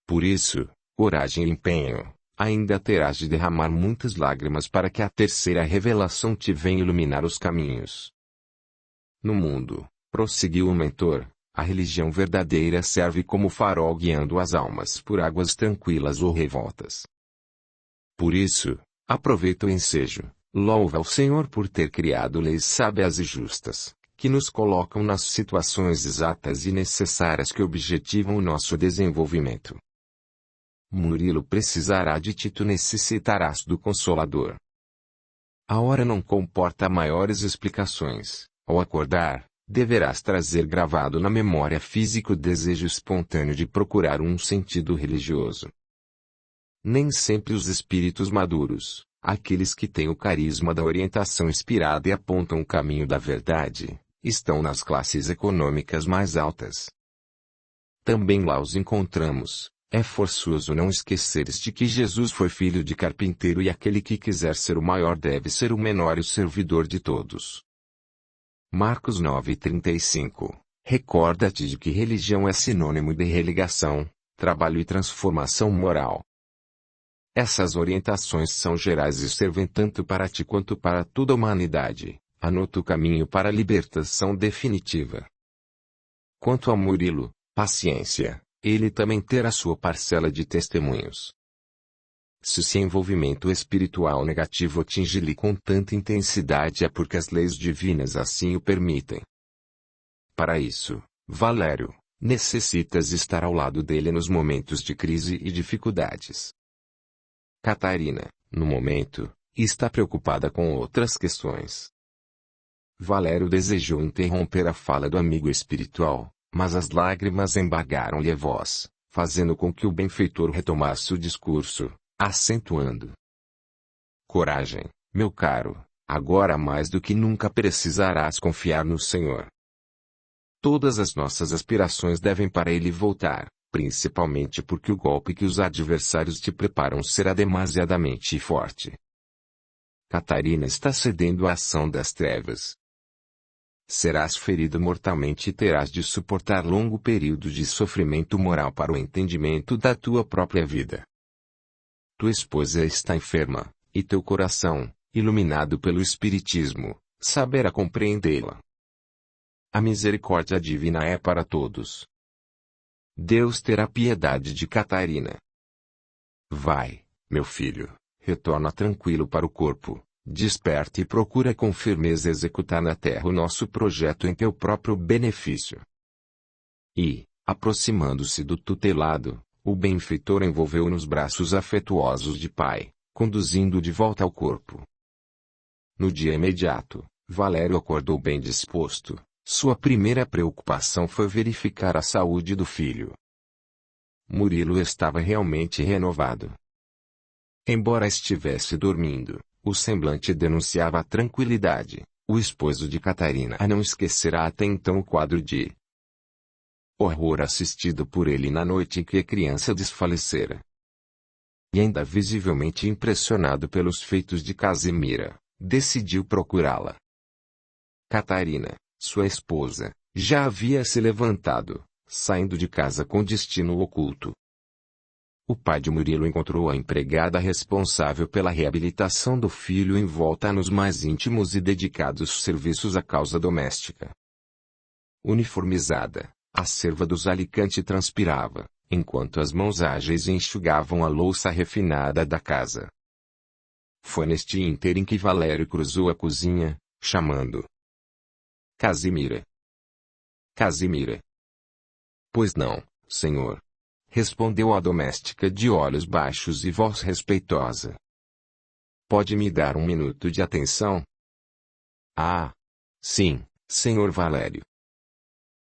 Por isso, coragem e empenho, ainda terás de derramar muitas lágrimas para que a terceira revelação te venha iluminar os caminhos. No mundo, prosseguiu o mentor, a religião verdadeira serve como farol guiando as almas por águas tranquilas ou revoltas. Por isso, aproveita o ensejo, louva ao Senhor por ter criado leis sábias e justas, que nos colocam nas situações exatas e necessárias que objetivam o nosso desenvolvimento. Murilo precisará de ti, tu necessitarás do Consolador. A hora não comporta maiores explicações. Ao acordar, deverás trazer gravado na memória física o desejo espontâneo de procurar um sentido religioso. Nem sempre os espíritos maduros, aqueles que têm o carisma da orientação inspirada e apontam o caminho da verdade, estão nas classes econômicas mais altas. Também lá os encontramos. É forçoso não esqueceres de que Jesus foi filho de carpinteiro e aquele que quiser ser o maior deve ser o menor e o servidor de todos. Marcos 9:35. Recorda-te de que religião é sinônimo de religação, trabalho e transformação moral. Essas orientações são gerais e servem tanto para ti quanto para toda a humanidade. Anota o caminho para a libertação definitiva. Quanto a Murilo, paciência. Ele também terá sua parcela de testemunhos. Se esse envolvimento espiritual negativo atinge-lhe com tanta intensidade é porque as leis divinas assim o permitem. Para isso, Valério, necessitas estar ao lado dele nos momentos de crise e dificuldades. Catarina, no momento, está preocupada com outras questões. Valério desejou interromper a fala do amigo espiritual, mas as lágrimas embargaram-lhe a voz, fazendo com que o benfeitor retomasse o discurso, acentuando: coragem, meu caro, agora mais do que nunca precisarás confiar no Senhor. Todas as nossas aspirações devem para ele voltar, principalmente porque o golpe que os adversários te preparam será demasiadamente forte. Catarina está cedendo à ação das trevas. Serás ferido mortalmente e terás de suportar longo período de sofrimento moral para o entendimento da tua própria vida. Tua esposa está enferma, e teu coração, iluminado pelo Espiritismo, saberá compreendê-la. A misericórdia divina é para todos. Deus terá piedade de Catarina. Vai, meu filho, retorna tranquilo para o corpo. Desperta e procura com firmeza executar na terra o nosso projeto em teu próprio benefício. E, aproximando-se do tutelado, o benfeitor envolveu-o nos braços afetuosos de pai, conduzindo-o de volta ao corpo. No dia imediato, Valério acordou bem disposto. Sua primeira preocupação foi verificar a saúde do filho. Murilo estava realmente renovado. Embora estivesse dormindo, o semblante denunciava a tranquilidade. O esposo de Catarina não esquecerá até então o quadro de horror assistido por ele na noite em que a criança desfalecera. E ainda visivelmente impressionado pelos feitos de Casimira, decidiu procurá-la. Catarina, sua esposa, já havia se levantado, saindo de casa com destino oculto. O pai de Murilo encontrou a empregada responsável pela reabilitação do filho envolta nos mais íntimos e dedicados serviços à causa doméstica. Uniformizada, a serva dos Alicante transpirava, enquanto as mãos ágeis enxugavam a louça refinada da casa. Foi neste ínterim que Valério cruzou a cozinha, chamando: Casimira. Casimira. Pois não, senhor. Respondeu a doméstica de olhos baixos e voz respeitosa. Pode me dar um minuto de atenção? Ah, sim, senhor Valério.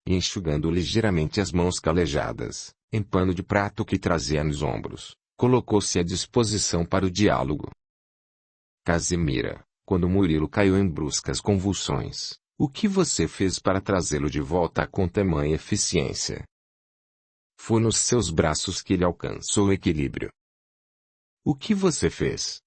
E enxugando ligeiramente as mãos calejadas, em pano de prato que trazia nos ombros, colocou-se à disposição para o diálogo. Casimira, quando Murilo caiu em bruscas convulsões, o que você fez para trazê-lo de volta com tamanha eficiência? Foi nos seus braços que ele alcançou o equilíbrio. O que você fez?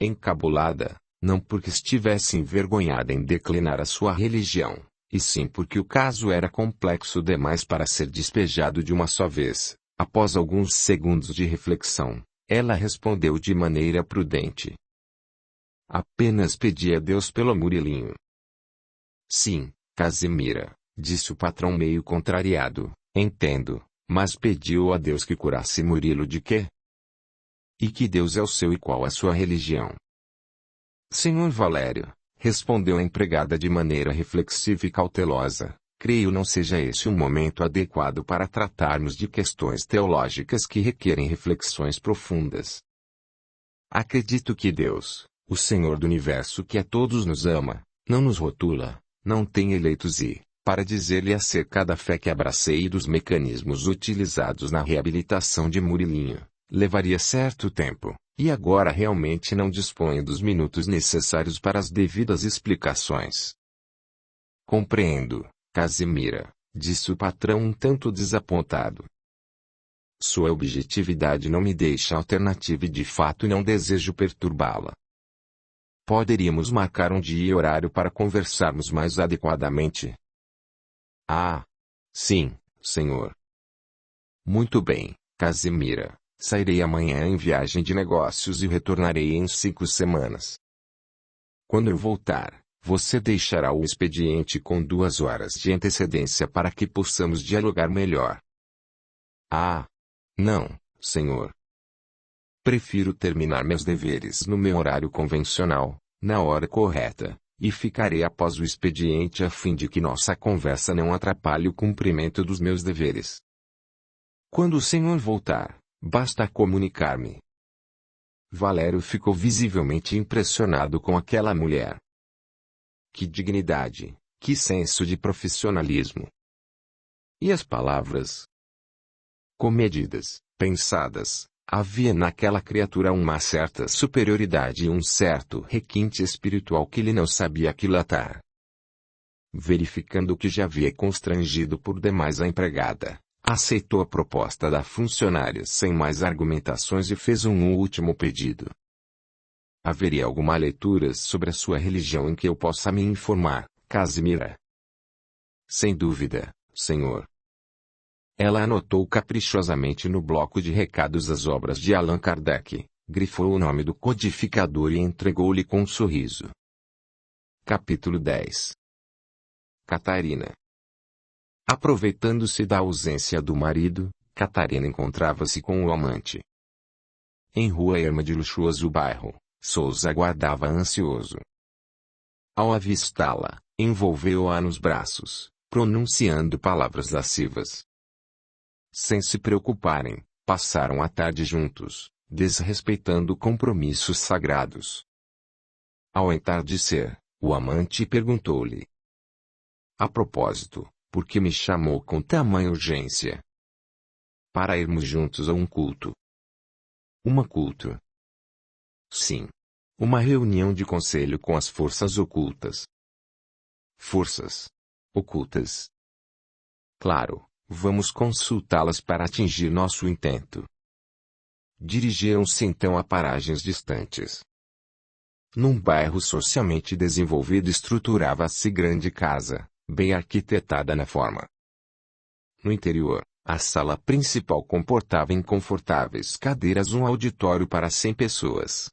Encabulada, não porque estivesse envergonhada em declinar a sua religião, e sim porque o caso era complexo demais para ser despejado de uma só vez, Após alguns segundos de reflexão, ela respondeu de maneira prudente. Apenas pedi a Deus pelo Murilinho. Sim, Casimira, disse o patrão meio contrariado, entendo, mas pediu a Deus que curasse Murilo de quê? E que Deus é o seu e qual a sua religião? Senhor Valério, respondeu a empregada de maneira reflexiva e cautelosa, creio não seja esse o momento adequado para tratarmos de questões teológicas que requerem reflexões profundas. Acredito que Deus, o Senhor do Universo que a todos nos ama, não nos rotula, não tem eleitos e, para dizer-lhe acerca da fé que abracei e dos mecanismos utilizados na reabilitação de Murilinho, levaria certo tempo, e agora realmente não disponho dos minutos necessários para as devidas explicações. Compreendo, Casimira, disse o patrão um tanto desapontado. Sua objetividade não me deixa alternativa e de fato não desejo perturbá-la. Poderíamos marcar um dia e horário para conversarmos mais adequadamente? Ah, sim, senhor. Muito bem, Casimira. Sairei amanhã em viagem de negócios e retornarei em 5 semanas. Quando eu voltar, você deixará o expediente com 2 horas de antecedência para que possamos dialogar melhor. Ah, não, senhor. Prefiro terminar meus deveres no meu horário convencional, na hora correta, e ficarei após o expediente a fim de que nossa conversa não atrapalhe o cumprimento dos meus deveres. Quando o senhor voltar, basta comunicar-me. Valério ficou visivelmente impressionado com aquela mulher. Que dignidade, que senso de profissionalismo. E as palavras? Comedidas, pensadas, havia naquela criatura uma certa superioridade e um certo requinte espiritual que ele não sabia aquilatar. Verificando que já havia constrangido por demais a empregada, aceitou a proposta da funcionária sem mais argumentações e fez um último pedido. Haveria alguma leitura sobre a sua religião em que eu possa me informar, Casimira? Sem dúvida, senhor. Ela anotou caprichosamente no bloco de recados as obras de Allan Kardec, grifou o nome do codificador e entregou-lhe com um sorriso. Capítulo 10. Catarina. Aproveitando-se da ausência do marido, Catarina encontrava-se com o amante. Em rua erma de luxuoso bairro, Souza aguardava ansioso. Ao avistá-la, envolveu-a nos braços, pronunciando palavras lascivas. Sem se preocuparem, passaram a tarde juntos, desrespeitando compromissos sagrados. Ao entardecer, o amante perguntou-lhe: a propósito, por que me chamou com tamanha urgência? Para irmos juntos a um culto. Uma culto? Sim. Uma reunião de conselho com as forças ocultas. Forças ocultas? Claro, vamos consultá-las para atingir nosso intento. Dirigiram-se então a paragens distantes. Num bairro socialmente desenvolvido estruturava-se grande casa, bem arquitetada na forma. No interior, a sala principal comportava em confortáveis cadeiras um auditório para 100 pessoas.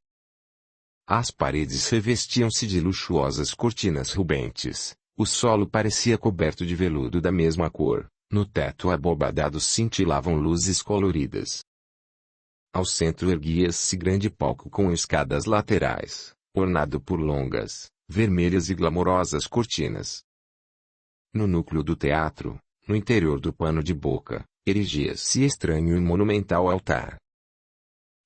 As paredes revestiam-se de luxuosas cortinas rubentes, o solo parecia coberto de veludo da mesma cor, no teto abobadado cintilavam luzes coloridas. Ao centro erguia-se grande palco com escadas laterais, ornado por longas, vermelhas e glamorosas cortinas. No núcleo do teatro, no interior do pano de boca, erigia-se estranho e monumental altar.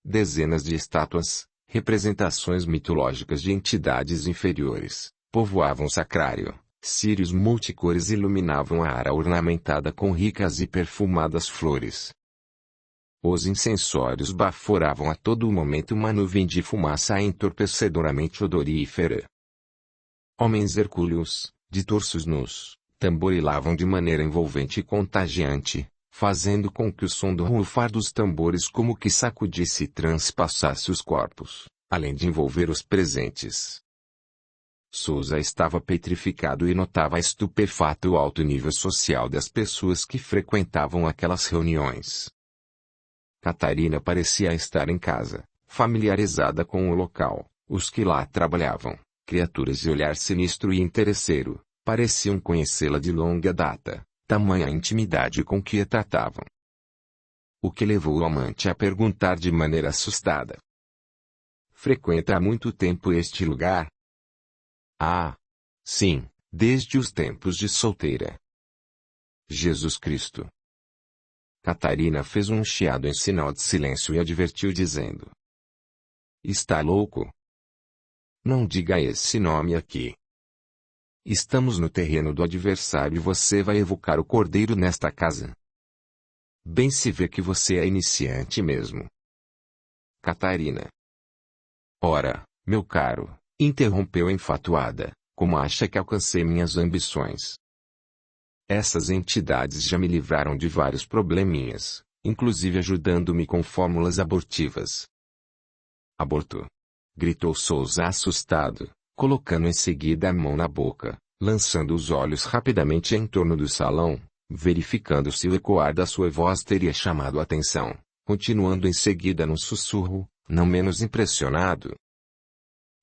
Dezenas de estátuas, representações mitológicas de entidades inferiores, povoavam o sacrário, círios multicores iluminavam a área ornamentada com ricas e perfumadas flores. Os incensórios baforavam a todo momento uma nuvem de fumaça entorpecedoramente odorífera. Homens hercúleos, de torsos nus, tamborilavam de maneira envolvente e contagiante, fazendo com que o som do rufar dos tambores como que sacudisse e transpassasse os corpos, além de envolver os presentes. Souza estava petrificado e notava estupefato o alto nível social das pessoas que frequentavam aquelas reuniões. Catarina parecia estar em casa, familiarizada com o local. Os que lá trabalhavam, criaturas de olhar sinistro e interesseiro, pareciam conhecê-la de longa data, tamanha a intimidade com que a tratavam. O que levou o amante a perguntar de maneira assustada: "Frequenta há muito tempo este lugar?" "Ah, sim, desde os tempos de solteira." "Jesus Cristo." Catarina fez um chiado em sinal de silêncio e advertiu dizendo: "Está louco? Não diga esse nome aqui. Estamos no terreno do adversário e você vai evocar o cordeiro nesta casa. Bem se vê que você é iniciante mesmo." Catarina: "Ora, meu caro," interrompeu enfatuada, "como acha que alcancei minhas ambições? Essas entidades já me livraram de vários probleminhas, inclusive ajudando-me com fórmulas abortivas." "Aborto?" gritou Souza assustado, colocando em seguida a mão na boca, lançando os olhos rapidamente em torno do salão, verificando se o ecoar da sua voz teria chamado a atenção, continuando em seguida num sussurro, não menos impressionado: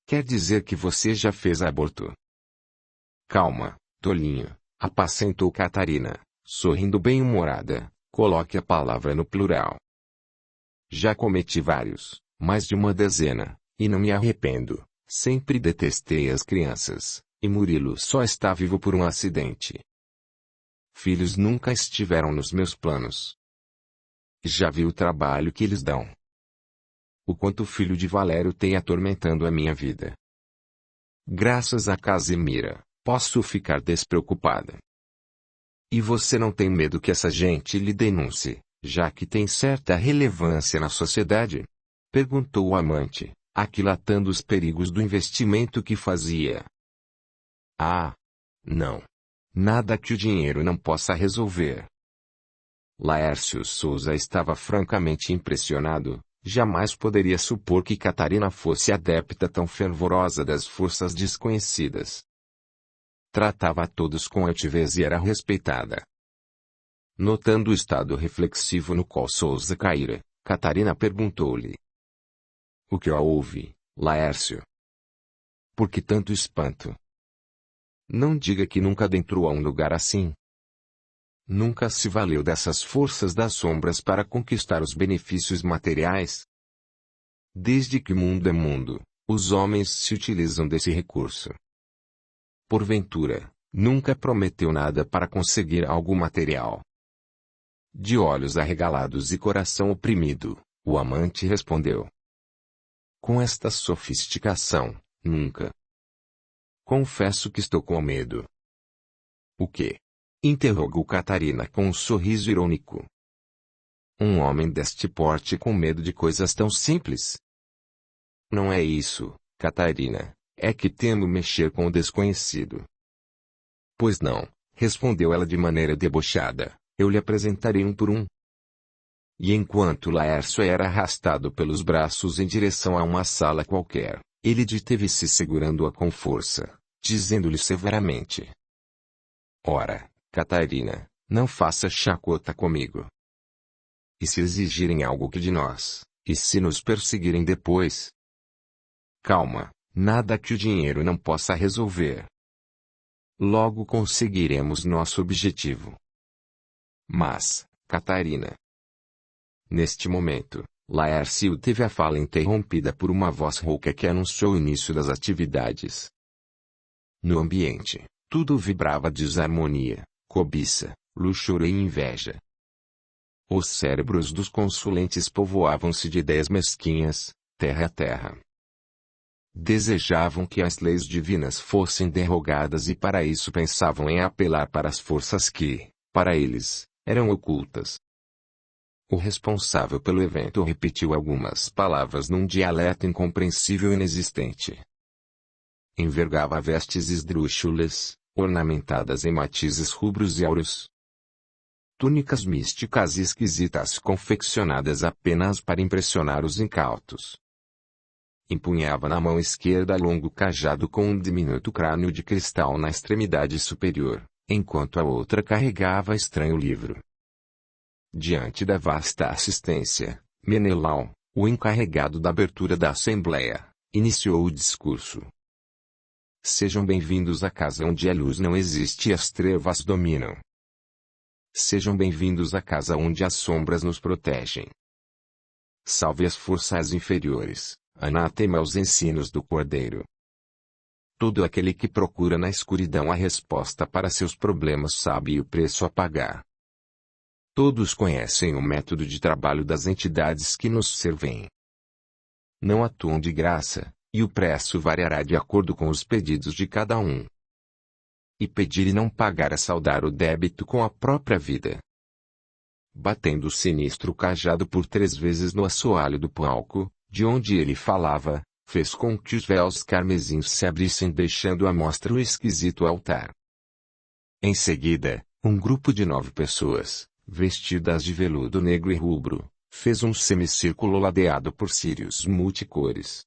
"Quer dizer que você já fez aborto?" "Calma, tolinho," apacentou Catarina, sorrindo bem-humorada, "coloque a palavra no plural. Já cometi vários, mais de uma dezena, e não me arrependo. Sempre detestei as crianças, e Murilo só está vivo por um acidente. Filhos nunca estiveram nos meus planos. Já vi o trabalho que eles dão. O quanto o filho de Valério tem atormentando a minha vida. Graças a Casimira, posso ficar despreocupada." "E você não tem medo que essa gente lhe denuncie, já que tem certa relevância na sociedade?" perguntou o amante, aquilatando os perigos do investimento que fazia. "Ah, não. Nada que o dinheiro não possa resolver." Laércio Souza estava francamente impressionado. Jamais poderia supor que Catarina fosse adepta tão fervorosa das forças desconhecidas. Tratava a todos com altivez e era respeitada. Notando o estado reflexivo no qual Souza caíra, Catarina perguntou-lhe: "O que houve, Laércio? Por que tanto espanto? Não diga que nunca adentrou a um lugar assim. Nunca se valeu dessas forças das sombras para conquistar os benefícios materiais? Desde que mundo é mundo, os homens se utilizam desse recurso. Porventura, nunca prometeu nada para conseguir algo material?" De olhos arregalados e coração oprimido, o amante respondeu: "Com esta sofisticação, nunca. Confesso que estou com medo." "O quê?" interrogou Catarina com um sorriso irônico. "Um homem deste porte com medo de coisas tão simples?" "Não é isso, Catarina, é que temo mexer com o desconhecido." "Pois não," respondeu ela de maneira debochada, "eu lhe apresentarei um por um." E enquanto Laércio era arrastado pelos braços em direção a uma sala qualquer, ele deteve-se segurando-a com força, dizendo-lhe severamente: "Ora, Catarina, não faça chacota comigo. E se exigirem algo que de nós, e se nos perseguirem depois? Calma, nada que o dinheiro não possa resolver. Logo conseguiremos nosso objetivo." "Mas, Catarina." Neste momento, Laércio teve a fala interrompida por uma voz rouca que anunciou o início das atividades. No ambiente, tudo vibrava de desarmonia, cobiça, luxúria e inveja. Os cérebros dos consulentes povoavam-se de ideias mesquinhas, terra a terra. Desejavam que as leis divinas fossem derrogadas e para isso pensavam em apelar para as forças que, para eles, eram ocultas. O responsável pelo evento repetiu algumas palavras num dialeto incompreensível e inexistente. Envergava vestes esdrúxulas, ornamentadas em matizes rubros e auros. Túnicas místicas e esquisitas confeccionadas apenas para impressionar os incautos. Empunhava na mão esquerda longo cajado com um diminuto crânio de cristal na extremidade superior, enquanto a outra carregava estranho livro. Diante da vasta assistência, Menelau, o encarregado da abertura da Assembleia, iniciou o discurso. Sejam bem-vindos à casa onde a luz não existe e as trevas dominam. Sejam bem-vindos à casa onde as sombras nos protegem. Salve as forças inferiores, anátema aos ensinos do Cordeiro. Todo aquele que procura na escuridão a resposta para seus problemas sabe o preço a pagar. Todos conhecem o método de trabalho das entidades que nos servem. Não atuam de graça, e o preço variará de acordo com os pedidos de cada um. E pedir e não pagar é saldar o débito com a própria vida. Batendo o sinistro cajado por 3 vezes no assoalho do palco, de onde ele falava, fez com que os véus carmesins se abrissem deixando à mostra o esquisito altar. Em seguida, um grupo de 9 pessoas, vestidas de veludo negro e rubro, fez um semicírculo ladeado por círios multicores.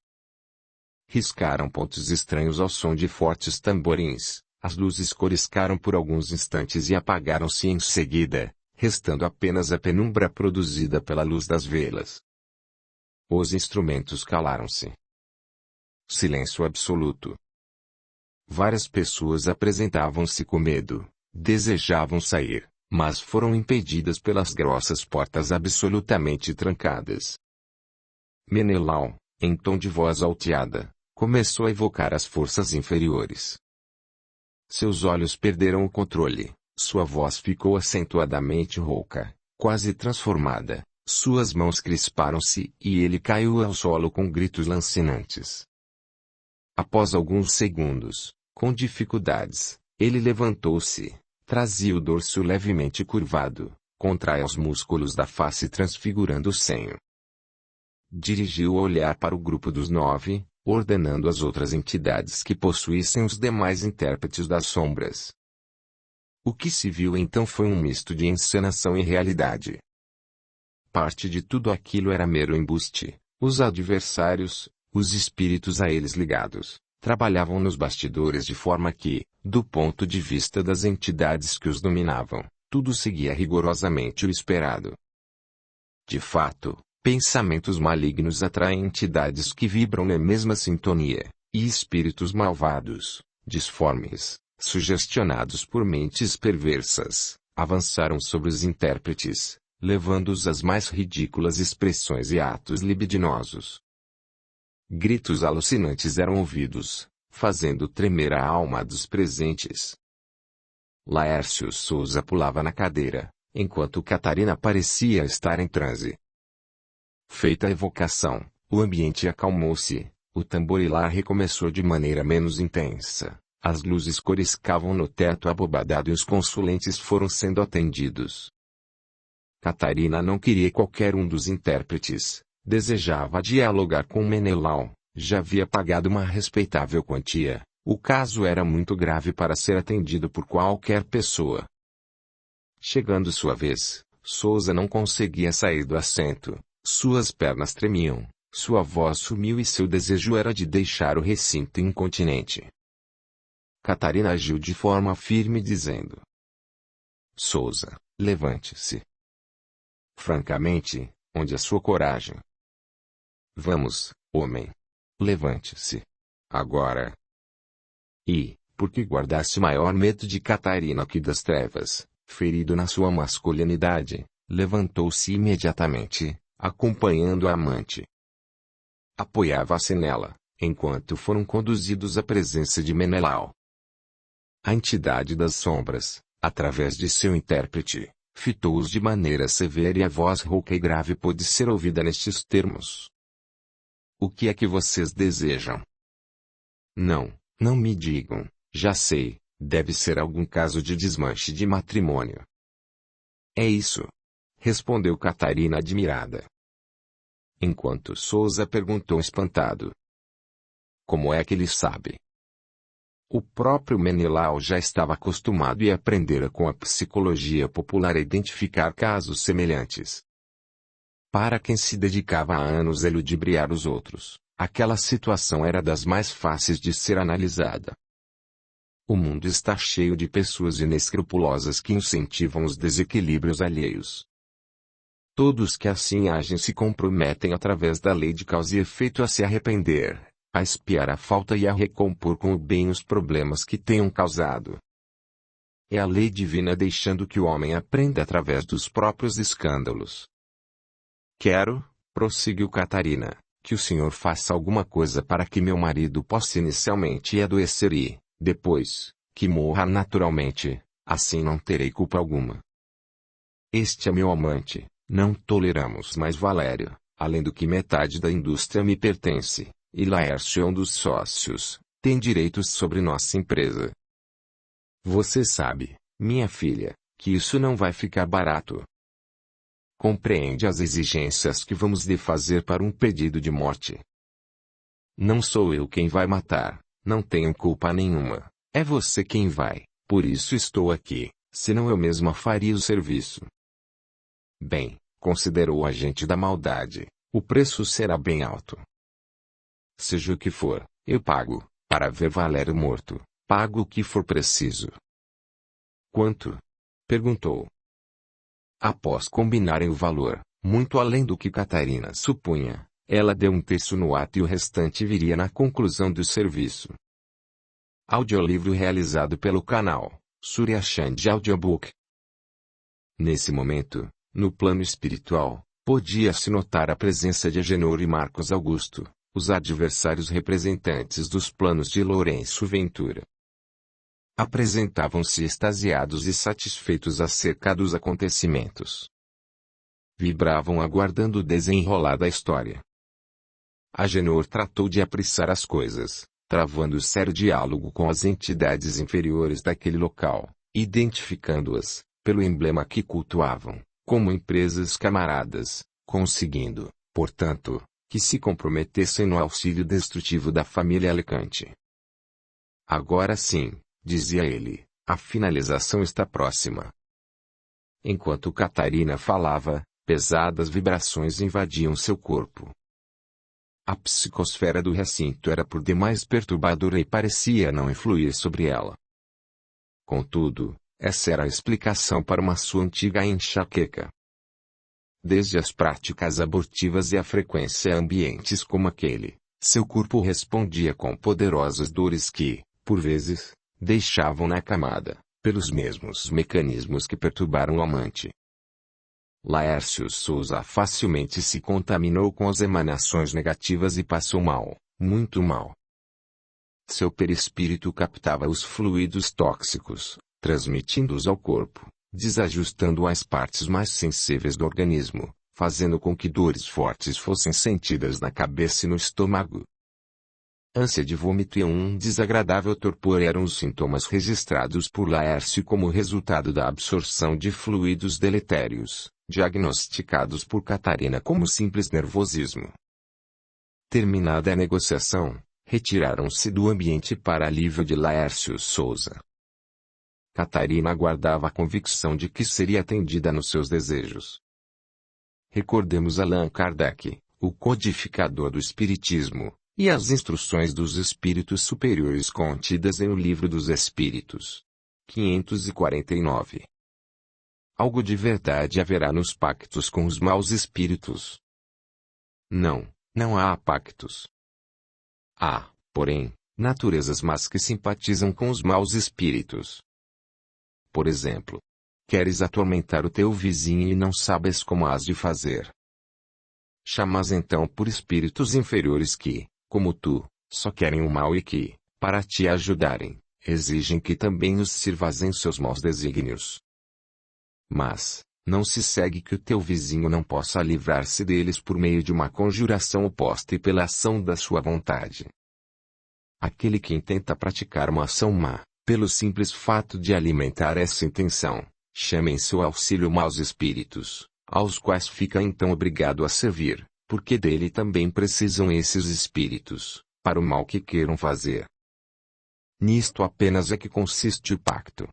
Riscaram pontos estranhos ao som de fortes tamborins, as luzes coriscaram por alguns instantes e apagaram-se em seguida, restando apenas a penumbra produzida pela luz das velas. Os instrumentos calaram-se. Silêncio absoluto. Várias pessoas apresentavam-se com medo, desejavam sair, mas foram impedidas pelas grossas portas absolutamente trancadas. Menelau, em tom de voz alteada, começou a evocar as forças inferiores. Seus olhos perderam o controle, sua voz ficou acentuadamente rouca, quase transformada, suas mãos crisparam-se e ele caiu ao solo com gritos lancinantes. Após alguns segundos, com dificuldades, ele levantou-se, trazia o dorso levemente curvado, contrai os músculos da face transfigurando o senho. Dirigiu o olhar para o grupo dos 9, ordenando às outras entidades que possuíssem os demais intérpretes das sombras. O que se viu então foi um misto de encenação e realidade. Parte de tudo aquilo era mero embuste. Os adversários, os espíritos a eles ligados, trabalhavam nos bastidores de forma que, do ponto de vista das entidades que os dominavam, tudo seguia rigorosamente o esperado. De fato, pensamentos malignos atraem entidades que vibram na mesma sintonia, e espíritos malvados, disformes, sugestionados por mentes perversas, avançaram sobre os intérpretes, levando-os às mais ridículas expressões e atos libidinosos. Gritos alucinantes eram ouvidos, fazendo tremer a alma dos presentes. Laércio Souza pulava na cadeira, enquanto Catarina parecia estar em transe. Feita a evocação, o ambiente acalmou-se, o tamborilar recomeçou de maneira menos intensa, as luzes coriscavam no teto abobadado e os consulentes foram sendo atendidos. Catarina não queria qualquer um dos intérpretes, desejava dialogar com Menelau, já havia pagado uma respeitável quantia, o caso era muito grave para ser atendido por qualquer pessoa. Chegando sua vez, Souza não conseguia sair do assento, suas pernas tremiam, sua voz sumiu e seu desejo era de deixar o recinto incontinente. Catarina agiu de forma firme dizendo: Souza, levante-se. Francamente, onde a sua coragem? Vamos, homem. Levante-se. Agora. E, porque guardasse maior medo de Catarina que das trevas, ferido na sua masculinidade, levantou-se imediatamente, acompanhando a amante. Apoiava-se nela, enquanto foram conduzidos à presença de Menelau. A entidade das sombras, através de seu intérprete, fitou-os de maneira severa e a voz rouca e grave pôde ser ouvida nestes termos: O que é que vocês desejam? Não, não me digam, já sei, deve ser algum caso de desmanche de matrimônio. É isso, respondeu Catarina admirada. Enquanto Souza perguntou espantado: Como é que ele sabe? O próprio Menelau já estava acostumado e aprendera com a psicologia popular a identificar casos semelhantes. Para quem se dedicava há anos a ludibriar os outros, aquela situação era das mais fáceis de ser analisada. O mundo está cheio de pessoas inescrupulosas que incentivam os desequilíbrios alheios. Todos que assim agem se comprometem através da lei de causa e efeito a se arrepender, a expiar a falta e a recompor com o bem os problemas que tenham causado. É a lei divina deixando que o homem aprenda através dos próprios escândalos. Quero, prosseguiu Catarina, que o senhor faça alguma coisa para que meu marido possa inicialmente adoecer e, depois, que morra naturalmente, assim não terei culpa alguma. Este é meu amante, não toleramos mais Valério, além do que metade da indústria me pertence, e Laércio é um dos sócios, tem direitos sobre nossa empresa. Você sabe, minha filha, que isso não vai ficar barato. Compreende as exigências que vamos lhe fazer para um pedido de morte. Não sou eu quem vai matar, não tenho culpa nenhuma, é você quem vai, por isso estou aqui, senão eu mesma faria o serviço. Bem, considerou o agente da maldade, o preço será bem alto. Seja o que for, eu pago, para ver Valério morto, pago o que for preciso. Quanto? Perguntou. Após combinarem o valor, muito além do que Catarina supunha, ela deu um terço no ato e o restante viria na conclusão do serviço. Audiolivro realizado pelo canal Surya Chand Audiobook. Nesse momento, no plano espiritual, podia-se notar a presença de Agenor e Marcos Augusto, os adversários representantes dos planos de Lourenço Ventura. Apresentavam-se extasiados e satisfeitos acerca dos acontecimentos. Vibravam aguardando o desenrolar da história. Agenor tratou de apressar as coisas, travando sério diálogo com as entidades inferiores daquele local, identificando-as, pelo emblema que cultuavam, como empresas camaradas, conseguindo, portanto, que se comprometessem no auxílio destrutivo da família Alicante. Agora sim, dizia ele, a finalização está próxima. Enquanto Catarina falava, pesadas vibrações invadiam seu corpo. A psicosfera do recinto era por demais perturbadora e parecia não influir sobre ela. Contudo, essa era a explicação para uma sua antiga enxaqueca. Desde as práticas abortivas e a frequência a ambientes como aquele, seu corpo respondia com poderosas dores que, por vezes, deixavam na camada, pelos mesmos mecanismos que perturbaram o amante. Laércio Souza facilmente se contaminou com as emanações negativas e passou mal, muito mal. Seu perispírito captava os fluidos tóxicos, transmitindo-os ao corpo, desajustando as partes mais sensíveis do organismo, fazendo com que dores fortes fossem sentidas na cabeça e no estômago. Ânsia de vômito e um desagradável torpor eram os sintomas registrados por Laércio como resultado da absorção de fluidos deletérios, diagnosticados por Catarina como simples nervosismo. Terminada a negociação, retiraram-se do ambiente para alívio de Laércio Souza. Catarina aguardava a convicção de que seria atendida nos seus desejos. Recordemos Allan Kardec, o codificador do Espiritismo, e as instruções dos espíritos superiores contidas em O Livro dos Espíritos. 549. Algo de verdade haverá nos pactos com os maus espíritos? Não, não há pactos. Há, porém, naturezas más que simpatizam com os maus espíritos. Por exemplo, queres atormentar o teu vizinho e não sabes como has de fazer. Chamas então por espíritos inferiores que, como tu, só querem o mal e que, para te ajudarem, exigem que também os sirvas em seus maus desígnios. Mas, não se segue que o teu vizinho não possa livrar-se deles por meio de uma conjuração oposta e pela ação da sua vontade. Aquele que intenta praticar uma ação má, pelo simples fato de alimentar essa intenção, chama em seu auxílio maus espíritos, aos quais fica então obrigado a servir, porque dele também precisam esses espíritos, para o mal que queiram fazer. Nisto apenas é que consiste o pacto.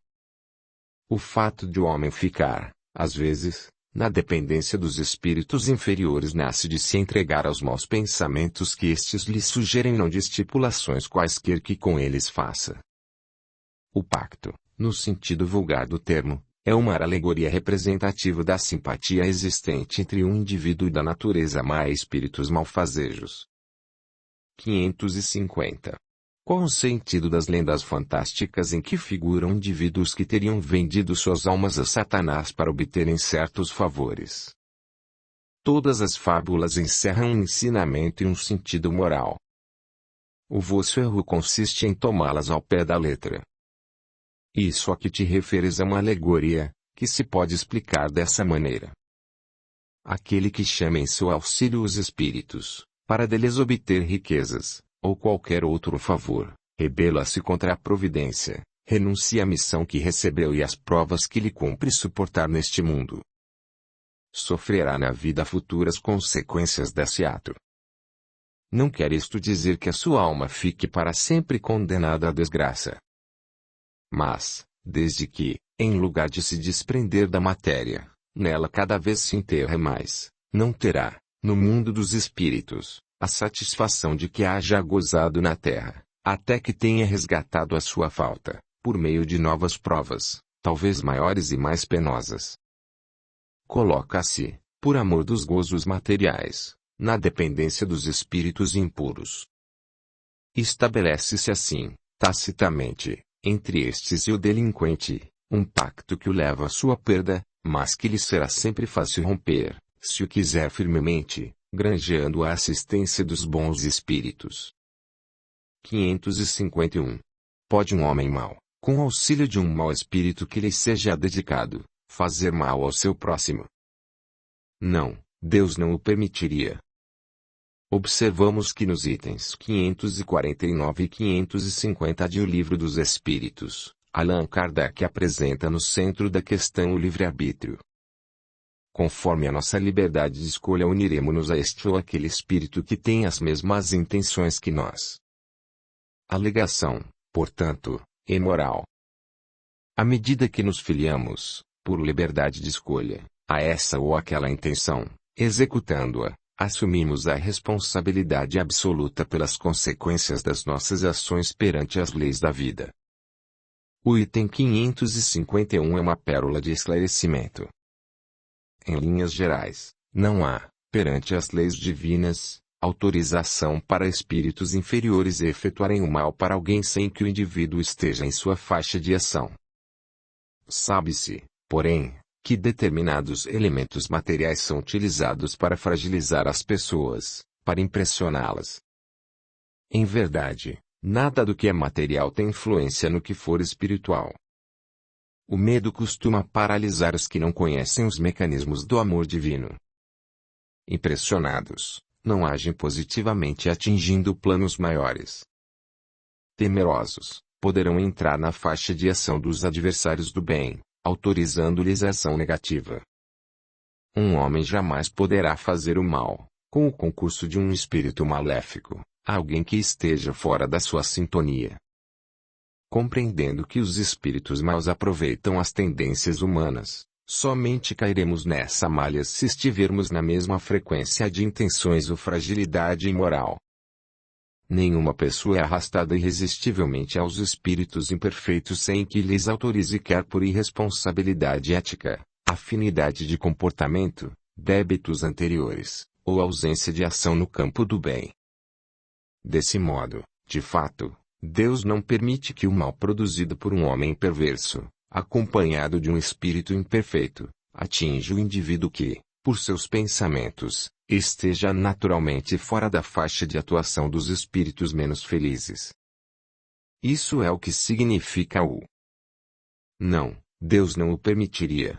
O fato de o homem ficar, às vezes, na dependência dos espíritos inferiores nasce de se entregar aos maus pensamentos que estes lhe sugerem, não de estipulações quaisquer que com eles faça. O pacto, no sentido vulgar do termo, é uma alegoria representativa da simpatia existente entre um indivíduo da natureza má e espíritos malfazejos. 550. Qual o sentido das lendas fantásticas em que figuram indivíduos que teriam vendido suas almas a Satanás para obterem certos favores? Todas as fábulas encerram um ensinamento e um sentido moral. O vosso erro consiste em tomá-las ao pé da letra. Isso a que te referes é uma alegoria, que se pode explicar dessa maneira. Aquele que chama em seu auxílio os espíritos, para deles obter riquezas, ou qualquer outro favor, rebela-se contra a providência, renuncia à missão que recebeu e às provas que lhe cumpre suportar neste mundo. Sofrerá na vida futura as consequências desse ato. Não quer isto dizer que a sua alma fique para sempre condenada à desgraça. Mas, desde que, em lugar de se desprender da matéria, nela cada vez se enterra mais, não terá, no mundo dos espíritos, a satisfação de que haja gozado na terra, até que tenha resgatado a sua falta, por meio de novas provas, talvez maiores e mais penosas. Coloca-se, por amor dos gozos materiais, na dependência dos espíritos impuros. Estabelece-se assim, tacitamente, entre estes e o delinquente, um pacto que o leva à sua perda, mas que lhe será sempre fácil romper, se o quiser firmemente, granjeando a assistência dos bons espíritos. 551. Pode um homem mau, com auxílio de um mau espírito que lhe seja dedicado, fazer mal ao seu próximo? Não, Deus não o permitiria. Observamos que nos itens 549 e 550 de O Livro dos Espíritos, Allan Kardec apresenta no centro da questão o livre-arbítrio. Conforme a nossa liberdade de escolha uniremo-nos a este ou aquele espírito que tem as mesmas intenções que nós. Alegação, portanto, é moral. À medida que nos filiamos, por liberdade de escolha, a essa ou aquela intenção, executando-a, assumimos a responsabilidade absoluta pelas consequências das nossas ações perante as leis da vida. O item 551 é uma pérola de esclarecimento. Em linhas gerais, não há, perante as leis divinas, autorização para espíritos inferiores efetuarem o mal para alguém sem que o indivíduo esteja em sua faixa de ação. Sabe-se, porém, que determinados elementos materiais são utilizados para fragilizar as pessoas, para impressioná-las. Em verdade, nada do que é material tem influência no que for espiritual. O medo costuma paralisar os que não conhecem os mecanismos do amor divino. Impressionados, não agem positivamente atingindo planos maiores. Temerosos, poderão entrar na faixa de ação dos adversários do bem, autorizando-lhes a ação negativa. Um homem jamais poderá fazer o mal, com o concurso de um espírito maléfico, a alguém que esteja fora da sua sintonia. Compreendendo que os espíritos maus aproveitam as tendências humanas, somente cairemos nessa malha se estivermos na mesma frequência de intenções ou fragilidade imoral. Nenhuma pessoa é arrastada irresistivelmente aos espíritos imperfeitos sem que lhes autorize quer por irresponsabilidade ética, afinidade de comportamento, débitos anteriores, ou ausência de ação no campo do bem. Desse modo, de fato, Deus não permite que o mal produzido por um homem perverso, acompanhado de um espírito imperfeito, atinja o indivíduo que, por seus pensamentos, esteja naturalmente fora da faixa de atuação dos espíritos menos felizes. Isso é o que significa o não, Deus não o permitiria.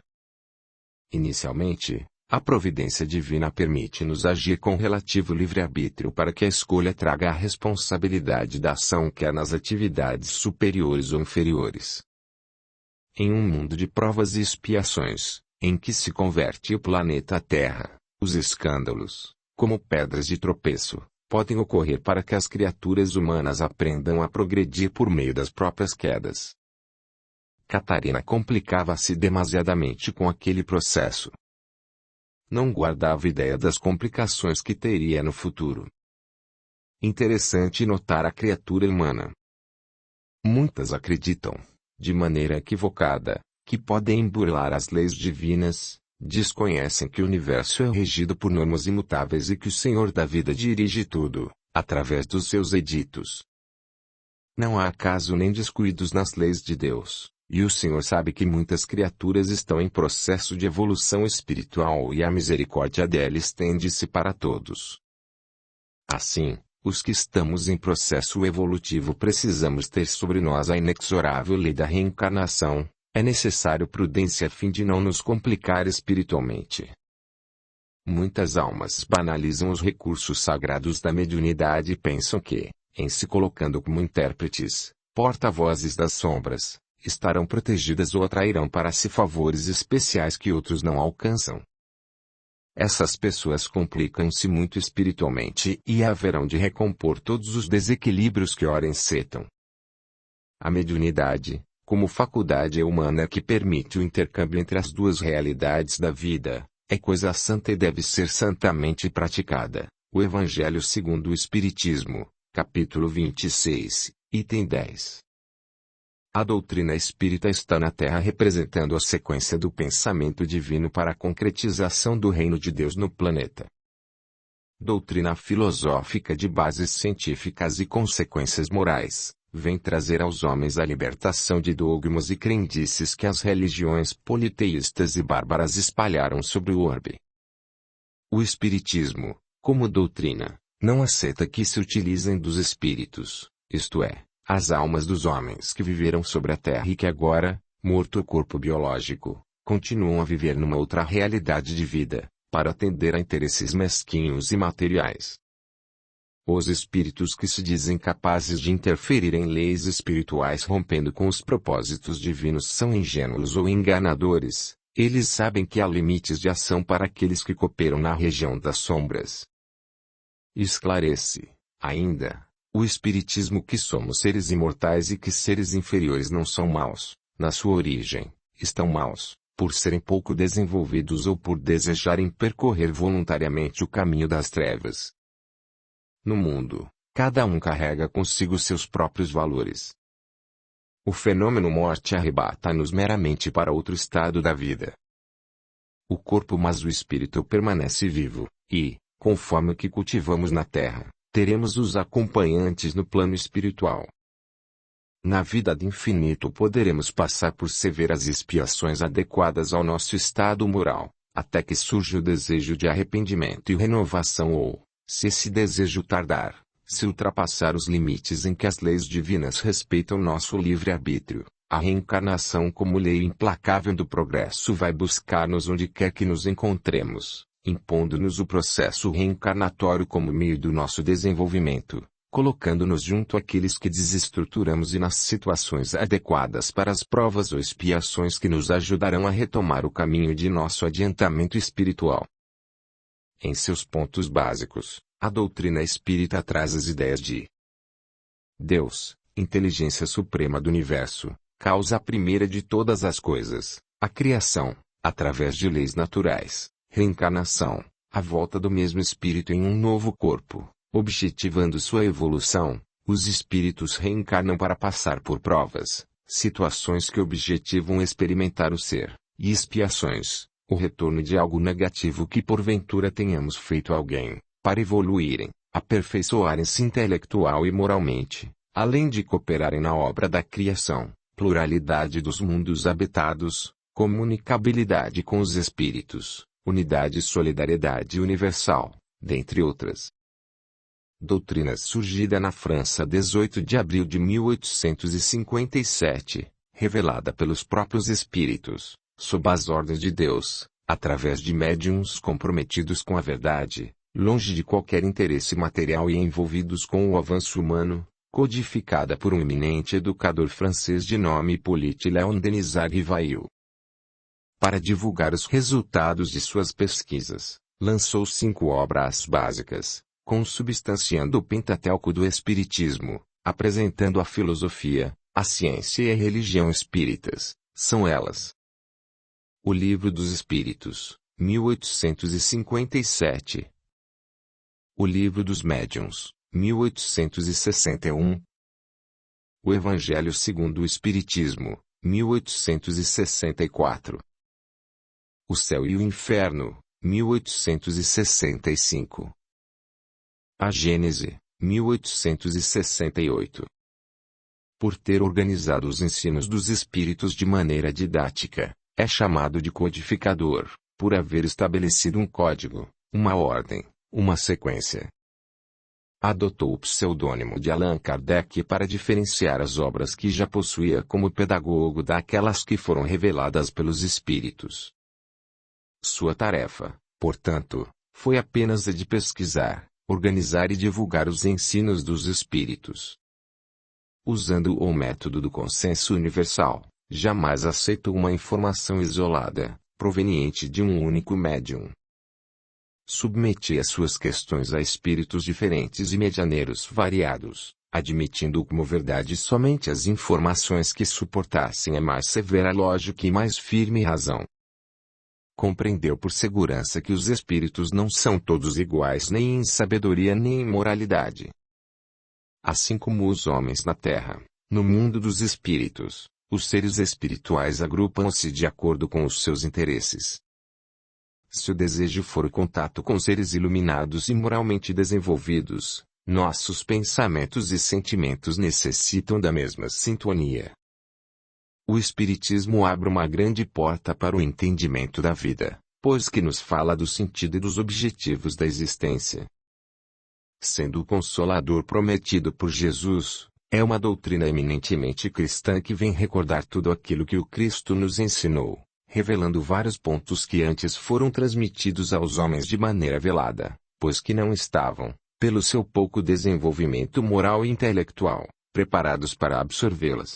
Inicialmente, a providência divina permite-nos agir com relativo livre-arbítrio para que a escolha traga a responsabilidade da ação quer nas atividades superiores ou inferiores. Em um mundo de provas e expiações, em que se converte o planeta Terra, os escândalos, como pedras de tropeço, podem ocorrer para que as criaturas humanas aprendam a progredir por meio das próprias quedas. Catarina complicava-se demasiadamente com aquele processo. Não guardava ideia das complicações que teria no futuro. Interessante notar a criatura humana. Muitas acreditam, de maneira equivocada, que podem burlar as leis divinas, desconhecem que o universo é regido por normas imutáveis e que o Senhor da vida dirige tudo, através dos seus editos. Não há acaso nem descuidos nas leis de Deus, e o Senhor sabe que muitas criaturas estão em processo de evolução espiritual e a misericórdia dele estende-se para todos. Assim, os que estamos em processo evolutivo precisamos ter sobre nós a inexorável lei da reencarnação. É necessário prudência a fim de não nos complicar espiritualmente. Muitas almas banalizam os recursos sagrados da mediunidade e pensam que, em se colocando como intérpretes, porta-vozes das sombras, estarão protegidas ou atrairão para si favores especiais que outros não alcançam. Essas pessoas complicam-se muito espiritualmente e haverão de recompor todos os desequilíbrios que ora encetam. A mediunidade, como faculdade humana que permite o intercâmbio entre as duas realidades da vida, é coisa santa e deve ser santamente praticada. O Evangelho segundo o Espiritismo, capítulo 26, item 10. A doutrina espírita está na Terra representando a sequência do pensamento divino para a concretização do reino de Deus no planeta. Doutrina filosófica de bases científicas e consequências morais, vem trazer aos homens a libertação de dogmas e crendices que as religiões politeístas e bárbaras espalharam sobre o orbe. O Espiritismo, como doutrina, não aceita que se utilizem dos espíritos, isto é, as almas dos homens que viveram sobre a Terra e que agora, morto o corpo biológico, continuam a viver numa outra realidade de vida, para atender a interesses mesquinhos e materiais. Os espíritos que se dizem capazes de interferir em leis espirituais rompendo com os propósitos divinos são ingênuos ou enganadores. Eles sabem que há limites de ação para aqueles que cooperam na região das sombras. Esclarece, ainda, o espiritismo que somos seres imortais e que seres inferiores não são maus, na sua origem, estão maus, por serem pouco desenvolvidos ou por desejarem percorrer voluntariamente o caminho das trevas. No mundo, cada um carrega consigo seus próprios valores. O fenômeno morte arrebata-nos meramente para outro estado da vida. O corpo mas o espírito permanece vivo, e, conforme o que cultivamos na terra, teremos os acompanhantes no plano espiritual. Na vida do infinito poderemos passar por severas expiações adequadas ao nosso estado moral, até que surja o desejo de arrependimento e renovação ou, se esse desejo tardar, se ultrapassar os limites em que as leis divinas respeitam nosso livre-arbítrio, a reencarnação como lei implacável do progresso vai buscar-nos onde quer que nos encontremos, impondo-nos o processo reencarnatório como meio do nosso desenvolvimento, colocando-nos junto àqueles que desestruturamos e nas situações adequadas para as provas ou expiações que nos ajudarão a retomar o caminho de nosso adiantamento espiritual. Em seus pontos básicos, a doutrina espírita traz as ideias de Deus, inteligência suprema do universo, causa primeira de todas as coisas, a criação, através de leis naturais, reencarnação, a volta do mesmo espírito em um novo corpo, objetivando sua evolução, os espíritos reencarnam para passar por provas, situações que objetivam experimentar o ser, e expiações, o retorno de algo negativo que porventura tenhamos feito a alguém, para evoluírem, aperfeiçoarem-se intelectual e moralmente, além de cooperarem na obra da criação, pluralidade dos mundos habitados, comunicabilidade com os espíritos, unidade e solidariedade universal, dentre outras. Doutrina surgida na França 18 de abril de 1857, revelada pelos próprios espíritos, sob as ordens de Deus, através de médiuns comprometidos com a verdade, longe de qualquer interesse material e envolvidos com o avanço humano, codificada por um eminente educador francês de nome Hippolyte Léon Denisard Rivail. Para divulgar os resultados de suas pesquisas, lançou 5 obras básicas, consubstanciando o Pentateuco do Espiritismo, apresentando a filosofia, a ciência e a religião espíritas. São elas: O Livro dos Espíritos, 1857. O Livro dos Médiuns, 1861. O Evangelho segundo o Espiritismo, 1864. O Céu e o Inferno, 1865. A Gênese, 1868. Por ter organizado os ensinos dos espíritos de maneira didática, é chamado de codificador, por haver estabelecido um código, uma ordem, uma sequência. Adotou o pseudônimo de Allan Kardec para diferenciar as obras que já possuía como pedagogo daquelas que foram reveladas pelos espíritos. Sua tarefa, portanto, foi apenas a de pesquisar, organizar e divulgar os ensinos dos espíritos. Usando o método do consenso universal, jamais aceitou uma informação isolada, proveniente de um único médium. Submetia suas questões a espíritos diferentes e medianeiros variados, admitindo como verdade somente as informações que suportassem a mais severa lógica e mais firme razão. Compreendeu por segurança que os espíritos não são todos iguais nem em sabedoria nem em moralidade. Assim como os homens na Terra, no mundo dos espíritos, os seres espirituais agrupam-se de acordo com os seus interesses. Se o desejo for o contato com seres iluminados e moralmente desenvolvidos, nossos pensamentos e sentimentos necessitam da mesma sintonia. O Espiritismo abre uma grande porta para o entendimento da vida, pois que nos fala do sentido e dos objetivos da existência. Sendo o Consolador prometido por Jesus, é uma doutrina eminentemente cristã que vem recordar tudo aquilo que o Cristo nos ensinou, revelando vários pontos que antes foram transmitidos aos homens de maneira velada, pois que não estavam, pelo seu pouco desenvolvimento moral e intelectual, preparados para absorvê-las.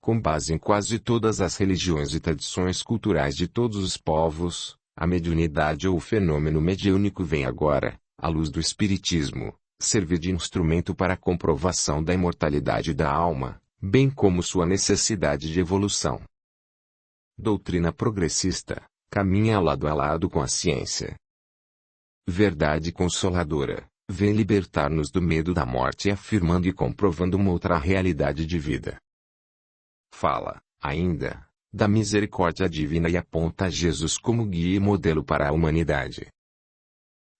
Com base em quase todas as religiões e tradições culturais de todos os povos, a mediunidade ou o fenômeno mediúnico vem agora, à luz do Espiritismo, servir de instrumento para a comprovação da imortalidade da alma, bem como sua necessidade de evolução. Doutrina progressista, caminha lado a lado com a ciência. Verdade consoladora, vem libertar-nos do medo da morte afirmando e comprovando uma outra realidade de vida. Fala, ainda, da misericórdia divina e aponta Jesus como guia e modelo para a humanidade.